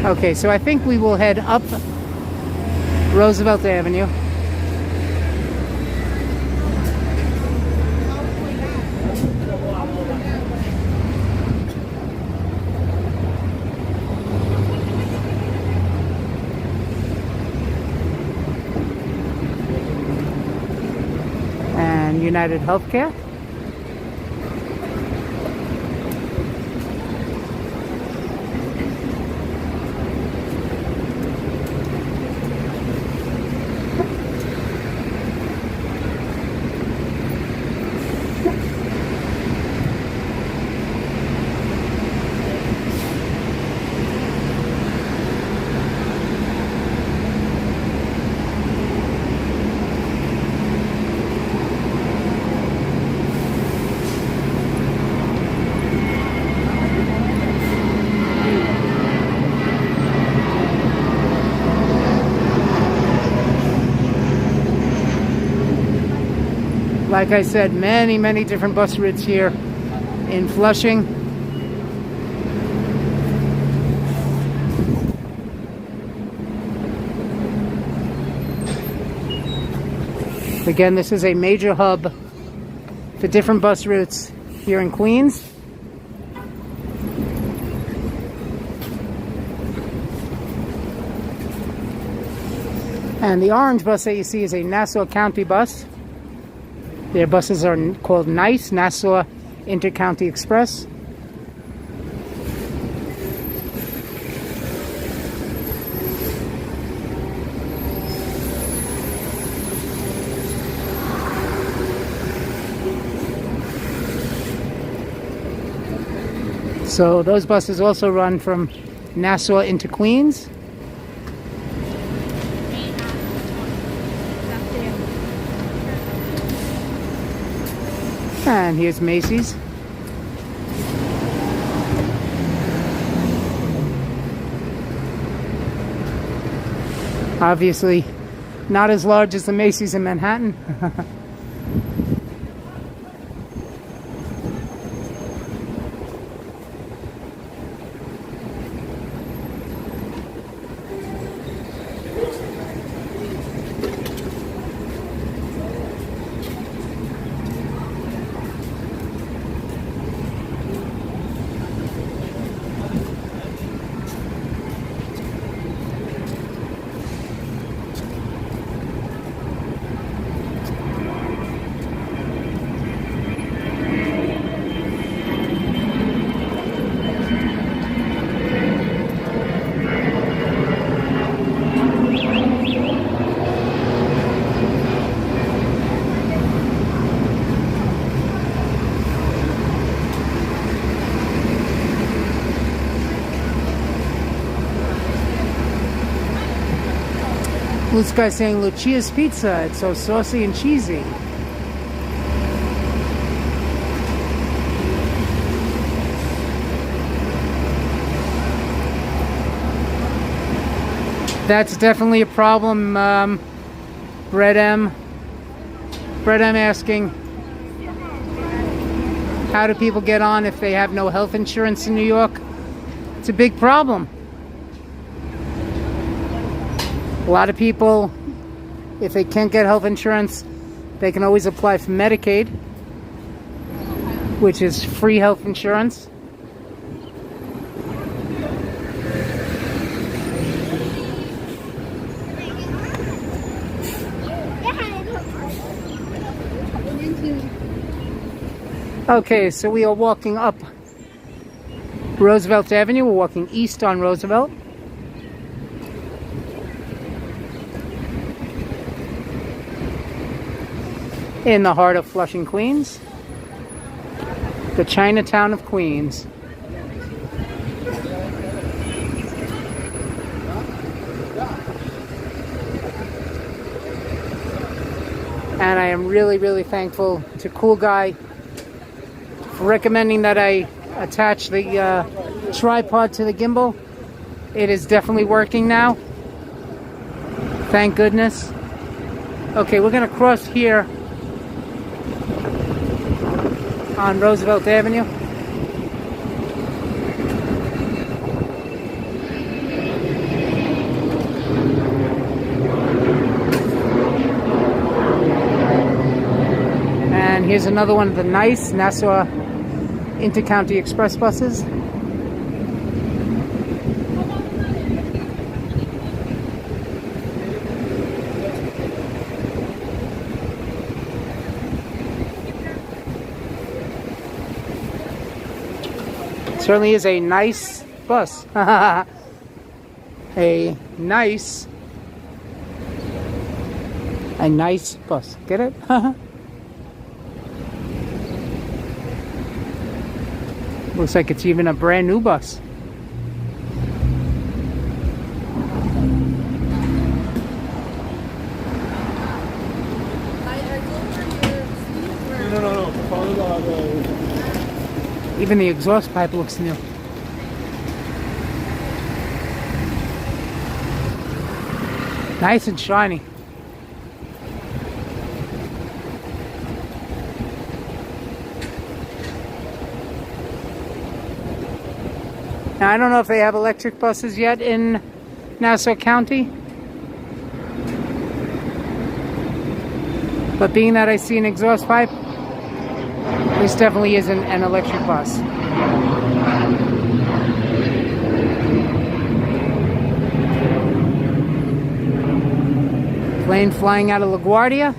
Okay, so I think we will head up Roosevelt Avenue. And United Healthcare. Like I said, many different bus routes here in Flushing. Again, this is a major hub for different bus routes here in Queens. And the orange bus that you see is a Nassau County bus. Their buses are called NICE, Nassau Intercounty Express. So those buses also run from Nassau into Queens. And here's Macy's. Obviously, not as large as the Macy's in Manhattan. This guy's saying Lucia's Pizza, it's so saucy and cheesy. That's definitely a problem. Brett M asking, how do people get on if they have no health insurance in New York? It's a big problem. A lot of people, if they can't get health insurance, they can always apply for Medicaid, which is free health insurance. Okay, so we are walking up Roosevelt Avenue. We're walking east on Roosevelt. in the heart of Flushing, Queens. The Chinatown of Queens. And I am really, really thankful to Cool Guy for recommending that I attach the tripod to the gimbal. It is definitely working now. Thank goodness. Okay, we're going to cross here on Roosevelt Avenue. And here's another one of the nice Nassau Intercounty Express buses. Certainly is a nice bus. A nice bus. Get it? Looks like it's even a brand new bus. No. Follow the Even the exhaust pipe looks new. Nice and shiny. Now, I don't know if they have electric buses yet in Nassau County. But being that I see an exhaust pipe, this definitely isn't an electric bus. Plane flying out of LaGuardia.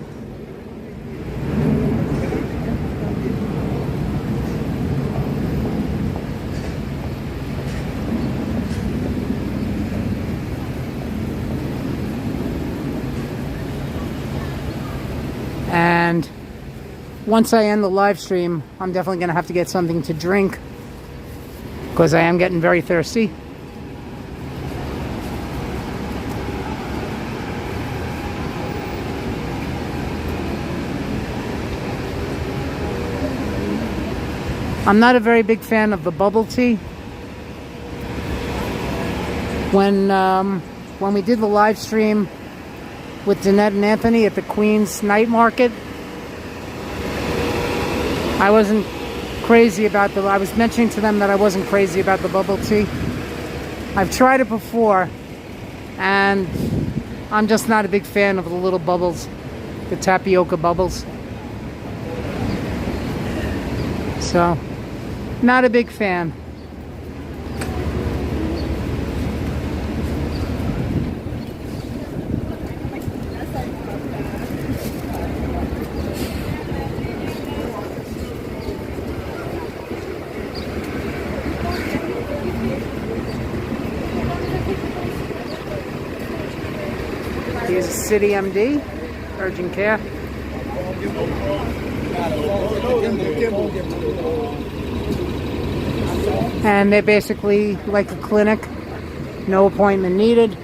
And once I end the live stream, I'm definitely going to have to get something to drink because I am getting very thirsty. I'm not a very big fan of the bubble tea. When we did the live stream with Danette and Anthony at the Queens Night Market, I wasn't crazy about I was mentioning to them that I wasn't crazy about the bubble tea. I've tried it before, and I'm just not a big fan of the little bubbles, the tapioca bubbles. So, not a big fan. Here's a City MD, urgent care. And they're basically like a clinic, no appointment needed.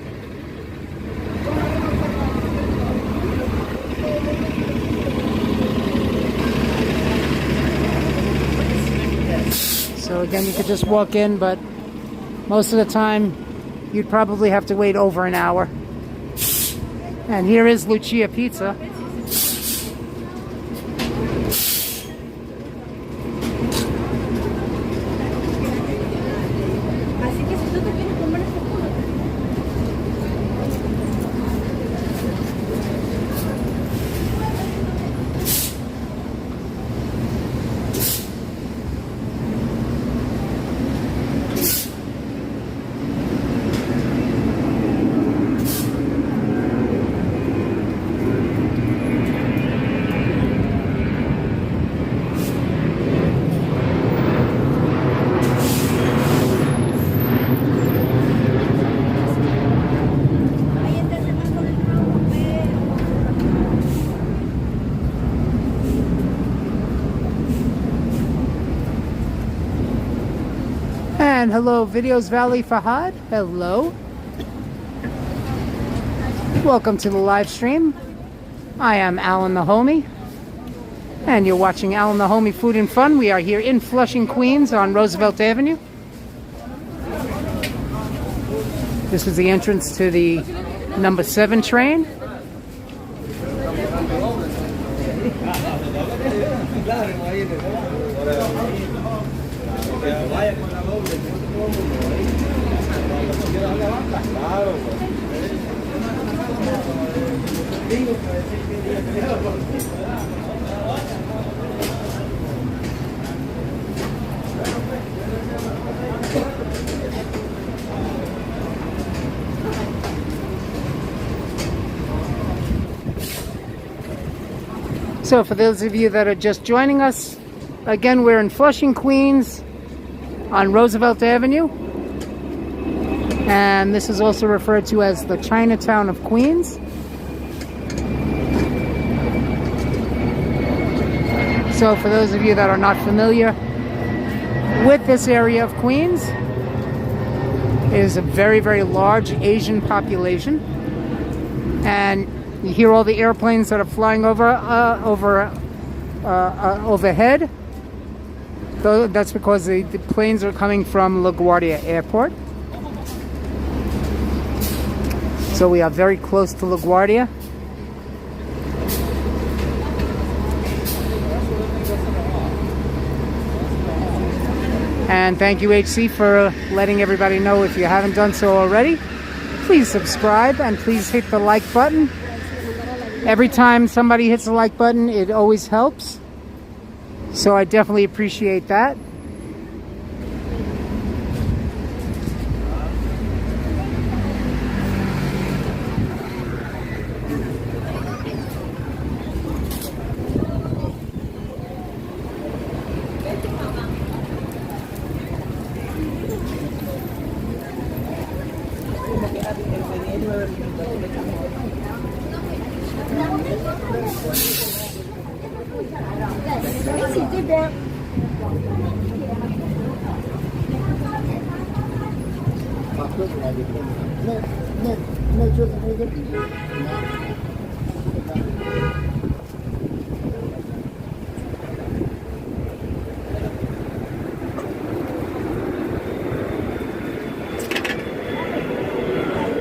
So again, you could just walk in, but most of the time you'd probably have to wait over an hour. And here is Lucia Pizza. And hello, Videos Valley Fahad. Hello. Welcome to the live stream. I am Alan the Homie, and you're watching Alan the Homie Food and Fun. We are here in Flushing, Queens on Roosevelt Avenue. This is the entrance to the number 7 train. So for those of you that are just joining us, again, we're in Flushing, Queens on Roosevelt Avenue. And this is also referred to as the Chinatown of Queens. So for those of you that are not familiar with this area of Queens, it is a very, very large Asian population. And you hear all the airplanes that are flying overhead. That's because the planes are coming from LaGuardia Airport. So we are very close to LaGuardia. And thank you, HC, for letting everybody know. If you haven't done so already, please subscribe and please hit the like button. Every time somebody hits the like button, it always helps. So I definitely appreciate that.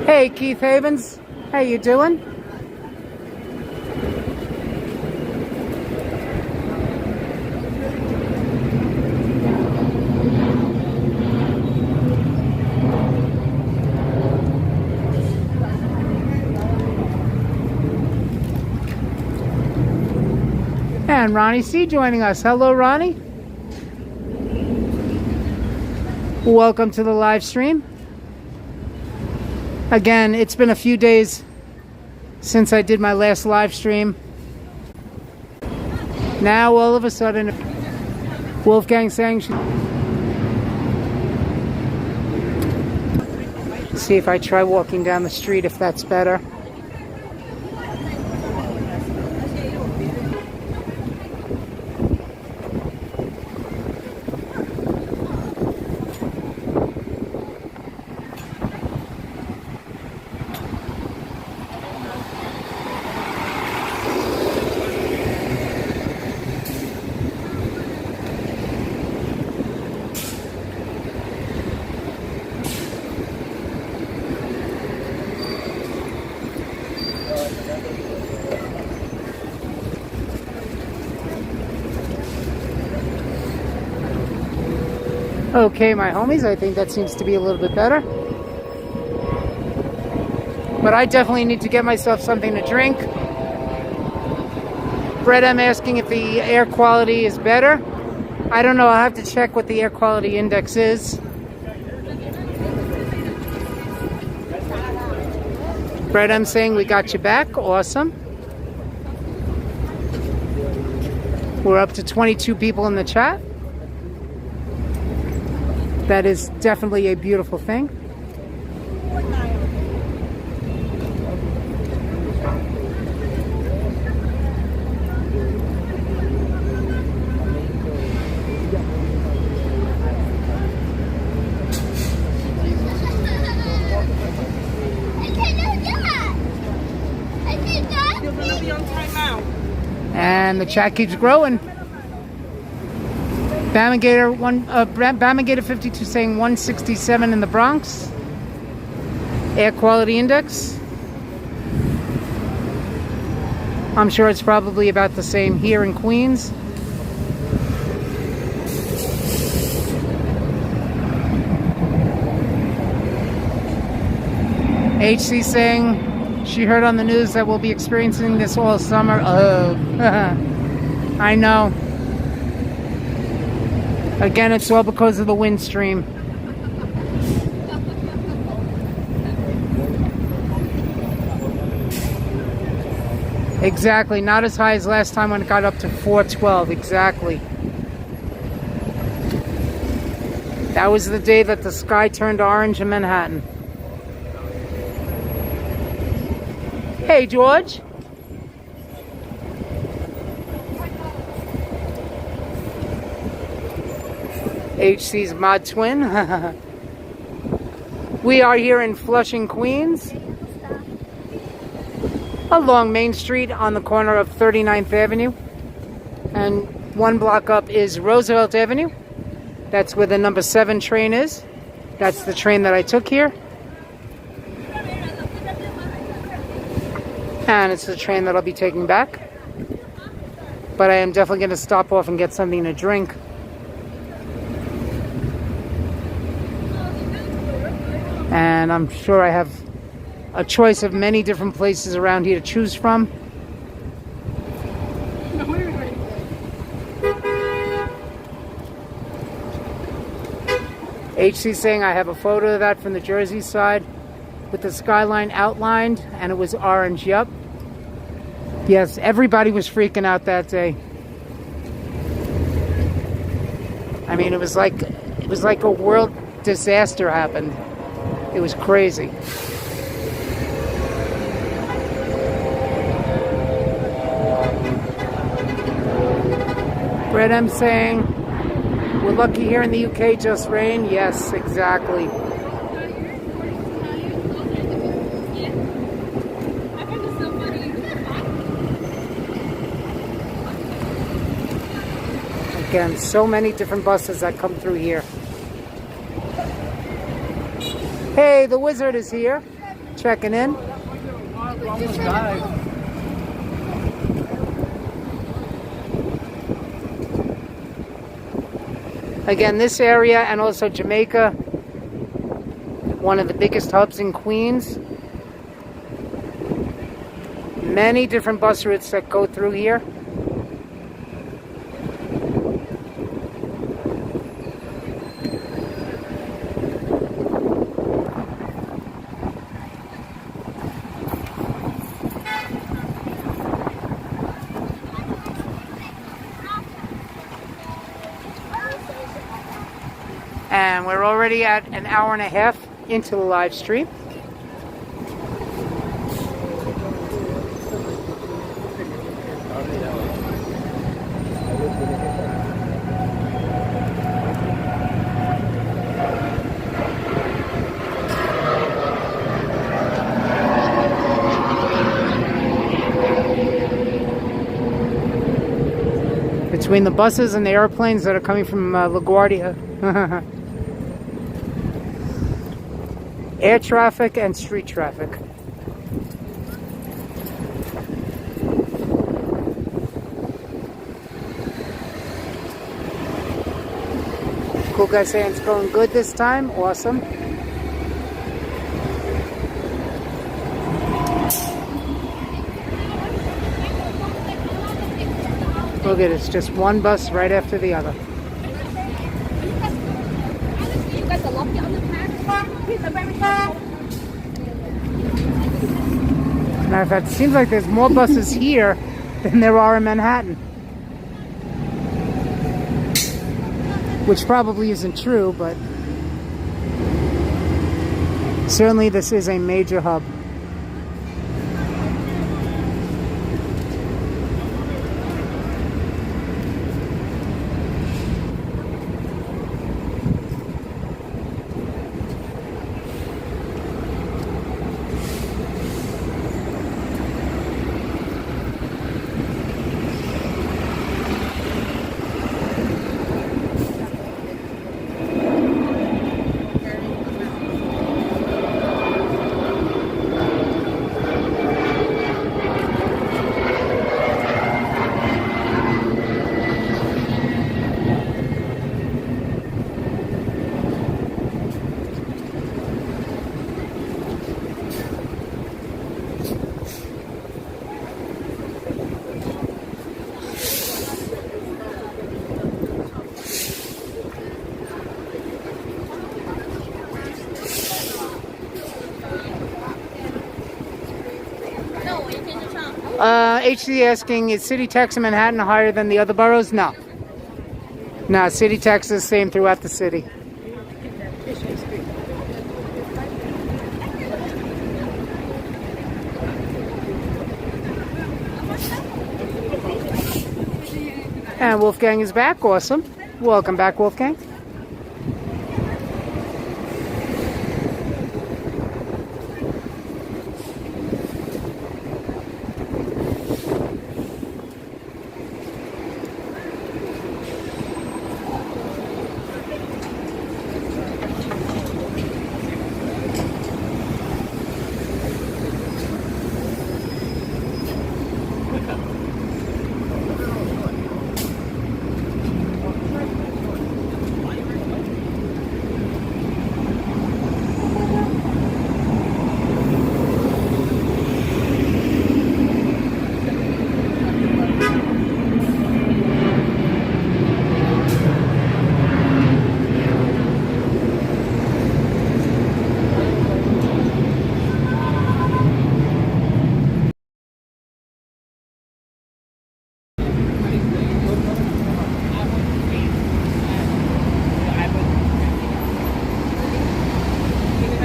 Hey, Keith Havens, how you doing? And Ronnie C joining us. Hello, Ronnie. Welcome to the live stream. Again, it's been a few days since I did my last live stream. Now, all of a sudden, Wolfgang saying, see if I try walking down the street, if that's better. Okay, my homies, I think that seems to be a little bit better. But I definitely need to get myself something to drink. Brett, I'm asking if the air quality is better. I don't know, I'll have to check what the air quality index is. Brett, I'm saying we got you back. Awesome. We're up to 22 people in the chat. That is definitely a beautiful thing. And the chat keeps growing. Bamagator 52 saying 167 in the Bronx. Air quality index. I'm sure it's probably about the same here in Queens. HC saying she heard on the news that we'll be experiencing this all summer. Oh, I know. Again, it's all because of the wind stream. Exactly, not as high as last time when it got up to 412. Exactly. That was the day that the sky turned orange in Manhattan. Hey, George. HC's mod twin. We are here in Flushing, Queens, along Main Street on the corner of 39th Avenue. And one block up is Roosevelt Avenue. That's where the number 7 train is. That's the train that I took here. And it's the train that I'll be taking back. But I am definitely going to stop off and get something to drink. And I'm sure I have a choice of many different places around here to choose from. HC saying I have a photo of that from the Jersey side with the skyline outlined, and it was orange. Yep. Yes, everybody was freaking out that day. I mean, it was like a world disaster happened. It was crazy. Brett M saying, we're lucky here in the UK, just rain. Yes, exactly. Again, so many different buses that come through here. Hey, the wizard is here, checking in. Again, this area and also Jamaica, one of the biggest hubs in Queens. Many different bus routes that go through here. And we're already at an hour and a half into the live stream. Between the buses and the airplanes that are coming from LaGuardia. Air traffic and street traffic. Cool guy saying it's going good this time. Awesome. Look at it, it's just one bus right after the other. Matter of fact, it seems like there's more buses here than there are in Manhattan. Which probably isn't true, but certainly this is a major hub. HC asking, is city tax in Manhattan higher than the other boroughs? No. No, city tax is the same throughout the city. And Wolfgang is back. Awesome. Welcome back, Wolfgang.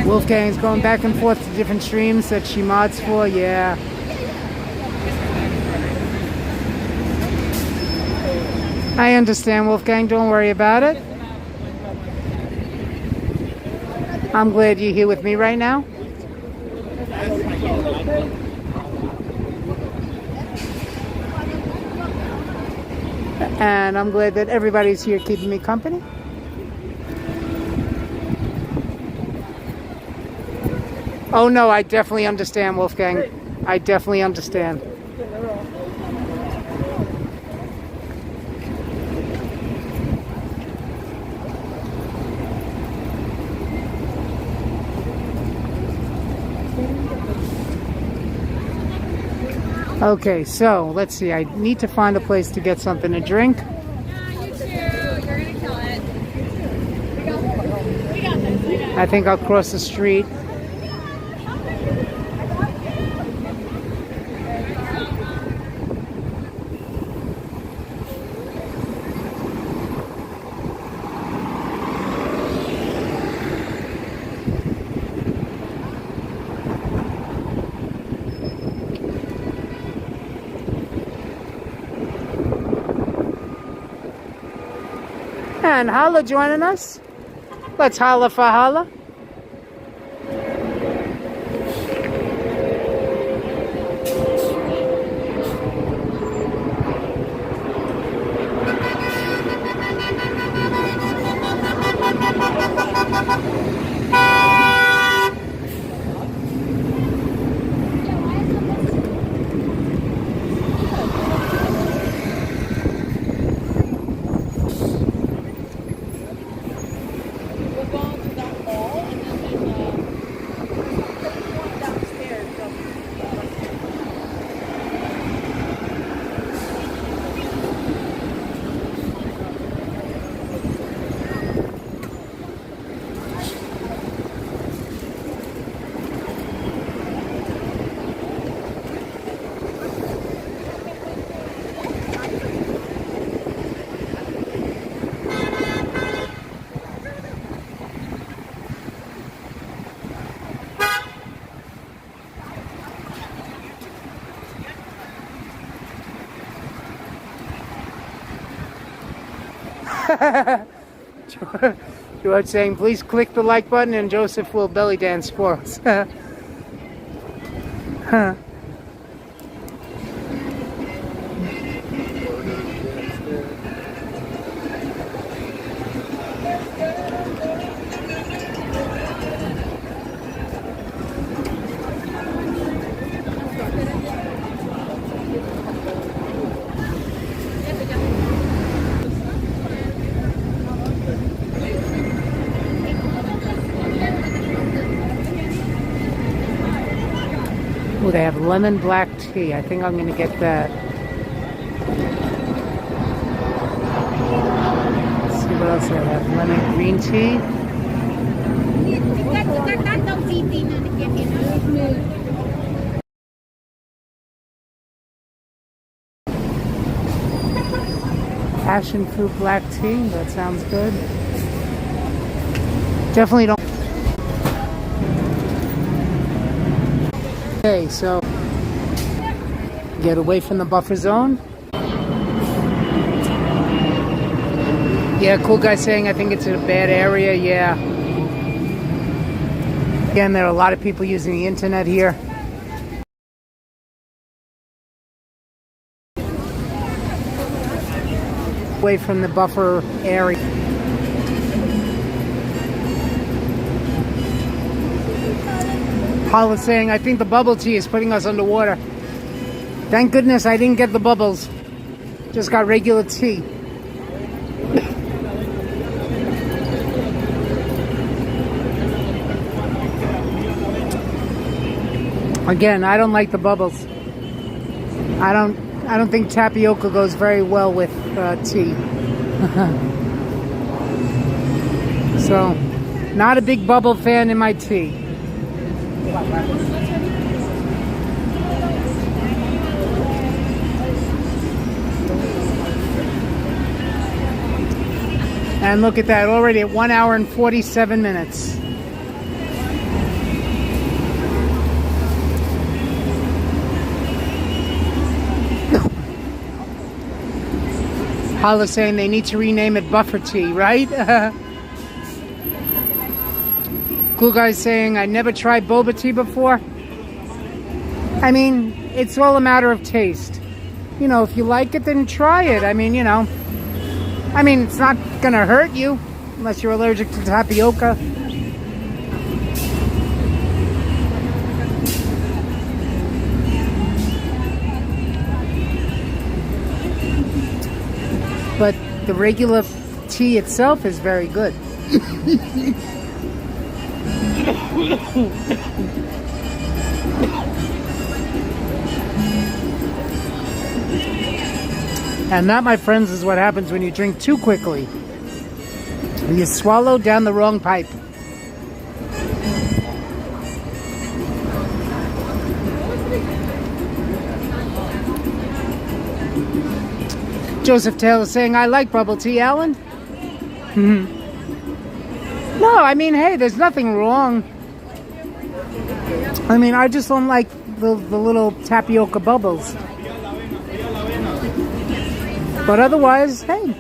Wolfgang's going back and forth to different streams that she mods for. Yeah. I understand, Wolfgang. Don't worry about it. I'm glad you're here with me right now. And I'm glad that everybody's here keeping me company. Oh no, I definitely understand, Wolfgang. I definitely understand. Okay, so let's see. I need to find a place to get something to drink. You too. You're gonna kill it. We got this. I think I'll cross the street. And Hala joining us. Let's holla for Hala. George saying, please click the like button and Joseph will belly dance for us. Oh, they have lemon black tea. I think I'm going to get that. Let's see what else they have. Lemon green tea. Passion fruit black tea. That sounds good. Definitely don't. Okay, so get away from the buffer zone. Yeah, cool guy saying I think it's a bad area. Yeah. Again, there are a lot of people using the internet here. Away from the buffer area. Paul is saying, I think the bubble tea is putting us underwater. Thank goodness I didn't get the bubbles. Just got regular tea. Again, I don't like the bubbles. I don't think tapioca goes very well with tea. So, not a big bubble fan in my tea. And look at that, already at 1 hour and 47 minutes. Paula's saying they need to rename it Buffer Tea, right? Cool guy's saying, I never tried boba tea before. I mean, it's all a matter of taste. You know, if you like it, then try it. I mean, you know. I mean, it's not gonna hurt you unless you're allergic to tapioca. But the regular tea itself is very good. And that, my friends, is what happens when you drink too quickly. You swallow down the wrong pipe. Joseph Taylor saying, I like bubble tea, Alan. No, I mean, hey, there's nothing wrong. I mean, I just don't like the little tapioca bubbles. But otherwise, hey,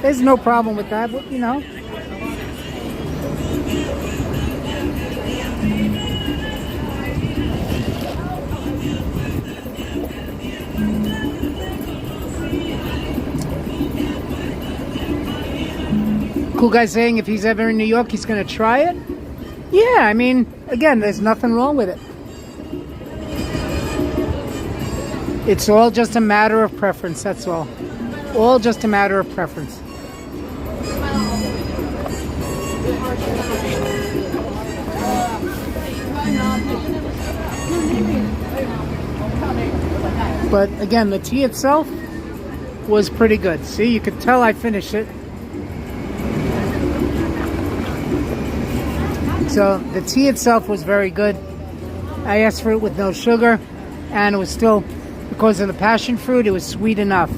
there's no problem with that, you know. Cool guy saying if he's ever in New York, he's going to try it. Yeah, I mean, again, there's nothing wrong with it. It's all just a matter of preference, that's all. All just a matter of preference. But again, the tea itself was pretty good. See, you could tell I finished it. So the tea itself was very good. I asked for it with no sugar, and it was still, because of the passion fruit, it was sweet enough.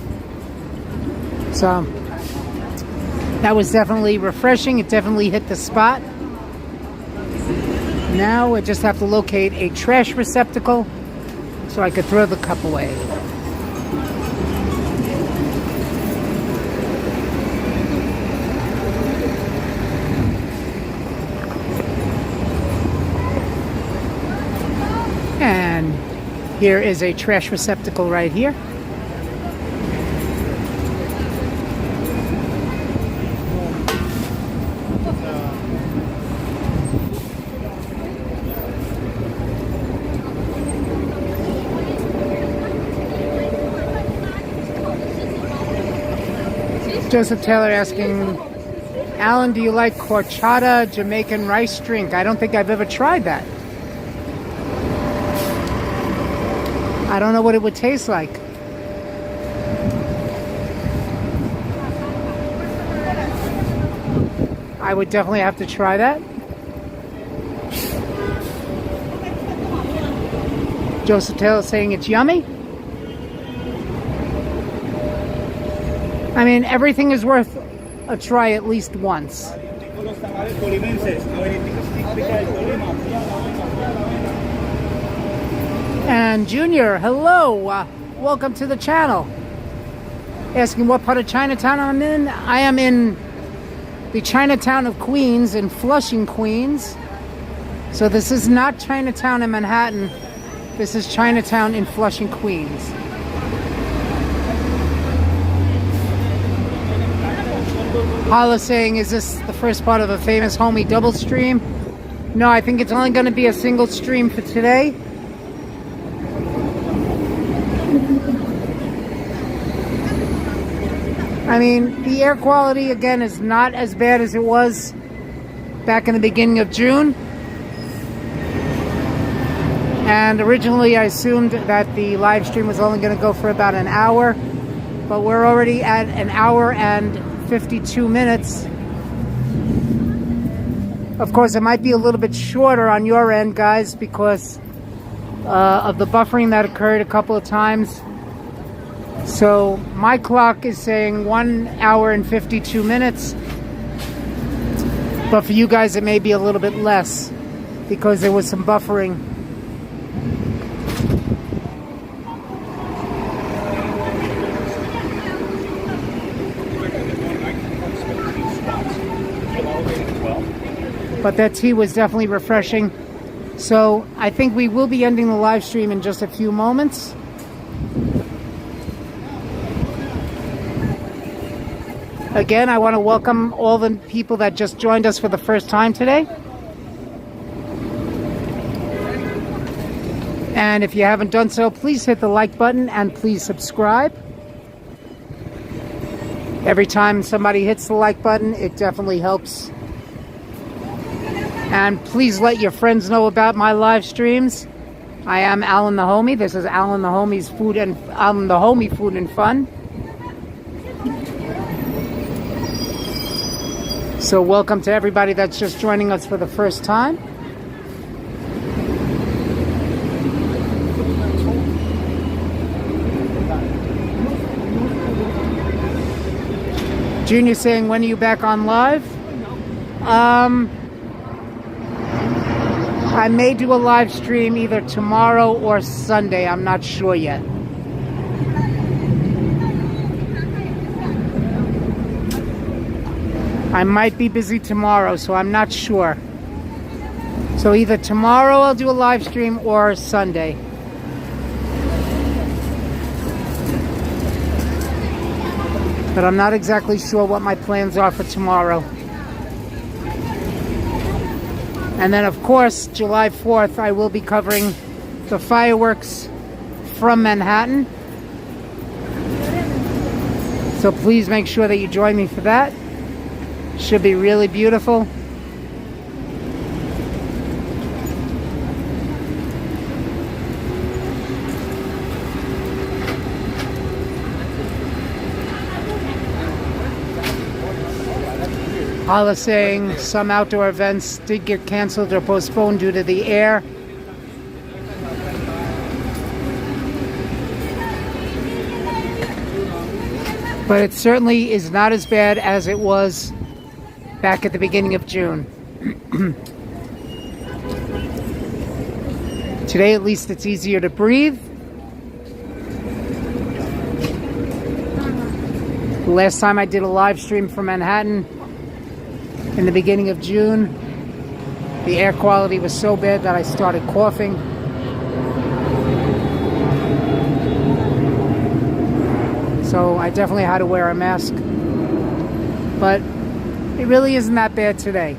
So that was definitely refreshing. It definitely hit the spot. Now I just have to locate a trash receptacle so I could throw the cup away. And here is a trash receptacle right here. Joseph Taylor asking, Alan, do you like horchata Jamaican rice drink? I don't think I've ever tried that. I don't know what it would taste like. I would definitely have to try that. Joseph Taylor saying it's yummy. I mean, everything is worth a try at least once. And Junior, hello, welcome to the channel. Asking what part of Chinatown I'm in. I am in the Chinatown of Queens in Flushing, Queens. So this is not Chinatown in Manhattan. This is Chinatown in Flushing, Queens. Hala saying, is this the first part of a famous homie double stream? No, I think it's only going to be a single stream for today. I mean, the air quality, again, is not as bad as it was back in the beginning of June. And originally I assumed that the live stream was only going to go for about an hour. But we're already at an hour and 52 minutes. Of course, it might be a little bit shorter on your end, guys, because of the buffering that occurred a couple of times. So my clock is saying 1 hour and 52 minutes. But for you guys, it may be a little bit less because there was some buffering. But that tea was definitely refreshing. So I think we will be ending the live stream in just a few moments. Again, I want to welcome all the people that just joined us for the first time today. And if you haven't done so, please hit the like button and please subscribe. Every time somebody hits the like button, it definitely helps. And please let your friends know about my live streams. I am Alan the Homie. This is Alan the Homie's Food and Alan the Homie Food and Fun. So welcome to everybody that's just joining us for the first time. Junior saying, when are you back on live? I may do a live stream either tomorrow or Sunday. I'm not sure yet. I might be busy tomorrow, so I'm not sure. So either tomorrow I'll do a live stream or Sunday. But I'm not exactly sure what my plans are for tomorrow. And then, of course, July 4th, I will be covering the fireworks from Manhattan. So please make sure that you join me for that. Should be really beautiful. Hala saying some outdoor events did get canceled or postponed due to the air. But it certainly is not as bad as it was back at the beginning of June. Today, at least, it's easier to breathe. The last time I did a live stream from Manhattan in the beginning of June, the air quality was so bad that I started coughing. So I definitely had to wear a mask. But it really isn't that bad today.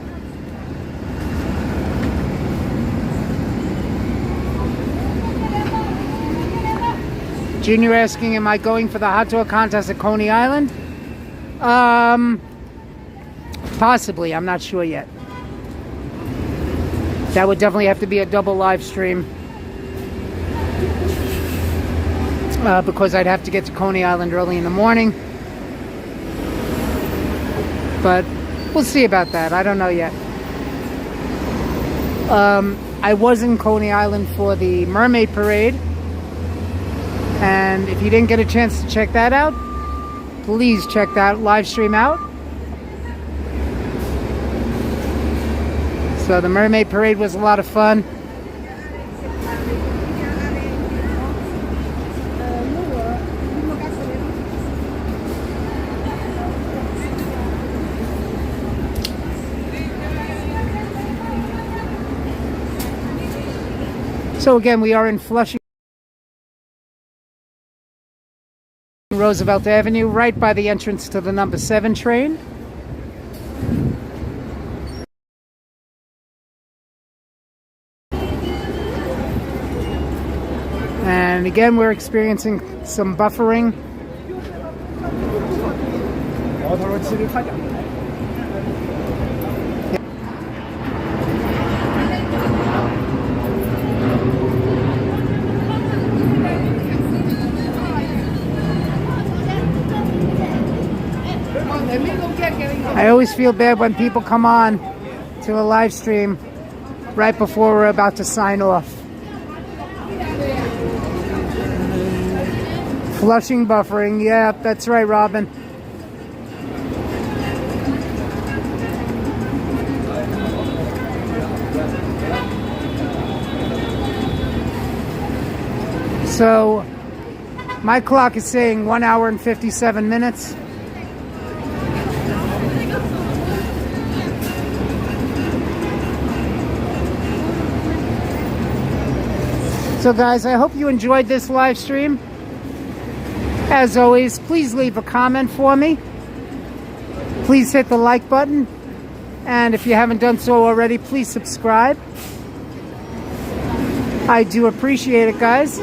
Junior asking, am I going for the hot dog contest at Coney Island? Possibly, I'm not sure yet. That would definitely have to be a double live stream. Because I'd have to get to Coney Island early in the morning. But we'll see about that. I don't know yet. I was in Coney Island for the Mermaid Parade. And if you didn't get a chance to check that out, please check that live stream out. So the Mermaid Parade was a lot of fun. So again, we are in Flushing, Roosevelt Avenue, right by the entrance to the number 7 train. And again, we're experiencing some buffering. I always feel bad when people come on to a live stream right before we're about to sign off. Flushing buffering, yeah, that's right, Robin. So, my clock is saying 1 hour and 57 minutes. So guys, I hope you enjoyed this live stream. As always, please leave a comment for me. Please hit the like button. And if you haven't done so already, please subscribe. I do appreciate it, guys.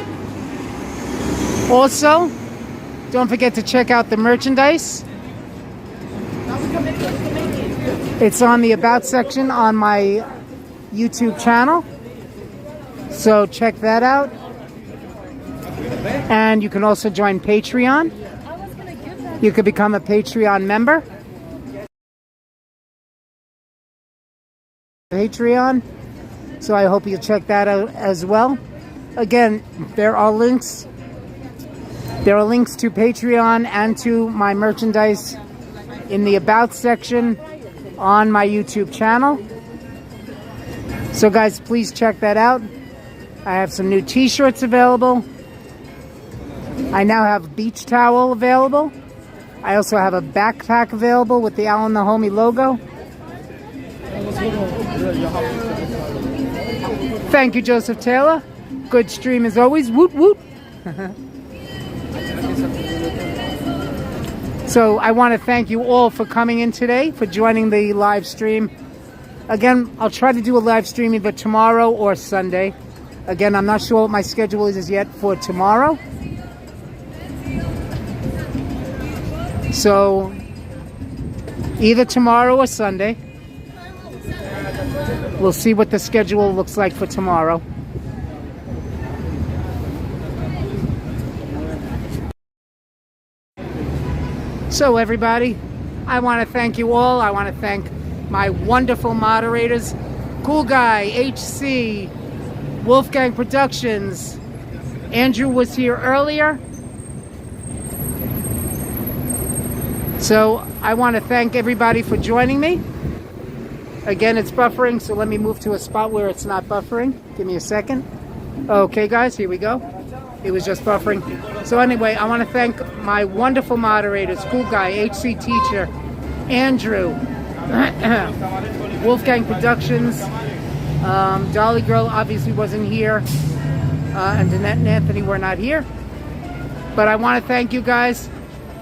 Also, don't forget to check out the merchandise. It's on the About section on my YouTube channel. So check that out. And you can also join Patreon. You could become a Patreon member. Patreon. So I hope you'll check that out as well. Again, there are links. There are links to Patreon and to my merchandise in the About section on my YouTube channel. So guys, please check that out. I have some new t-shirts available. I now have a beach towel available. I also have a backpack available with the Alan the Homie logo. Thank you, Joseph Taylor. Good stream as always. Woot woot. So I want to thank you all for coming in today, for joining the live stream. Again, I'll try to do a live stream either tomorrow or Sunday. Again, I'm not sure what my schedule is yet for tomorrow. So, either tomorrow or Sunday. We'll see what the schedule looks like for tomorrow. So everybody, I want to thank you all. I want to thank my wonderful moderators, Cool Guy, HC, Wolfgang Productions. Andrew was here earlier. So I want to thank everybody for joining me. Again, it's buffering, so let me move to a spot where it's not buffering. Give me a second. Okay, guys, here we go. It was just buffering. So anyway, I want to thank my wonderful moderators, Cool Guy, HC Teacher, Andrew, Wolfgang Productions, Dolly Girl obviously wasn't here, and Danette and Anthony were not here. But I want to thank you guys.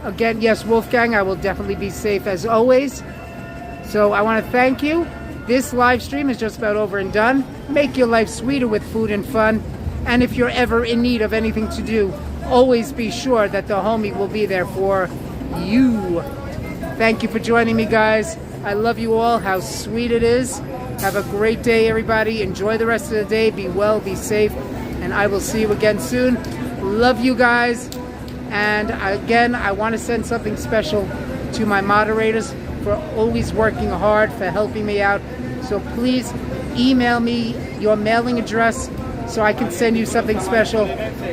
Again, yes, Wolfgang, I will definitely be safe as always. So I want to thank you. This live stream is just about over and done. Make your life sweeter with food and fun. And if you're ever in need of anything to do, always be sure that the homie will be there for you. Thank you for joining me, guys. I love you all. How sweet it is. Have a great day, everybody. Enjoy the rest of the day. Be well, be safe. And I will see you again soon. Love you guys. And again, I want to send something special to my moderators for always working hard, for helping me out. So please email me your mailing address so I can send you something special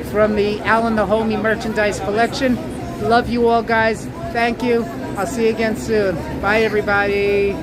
from the Alan the Homie merchandise collection. Love you all, guys. Thank you. I'll see you again soon. Bye, everybody.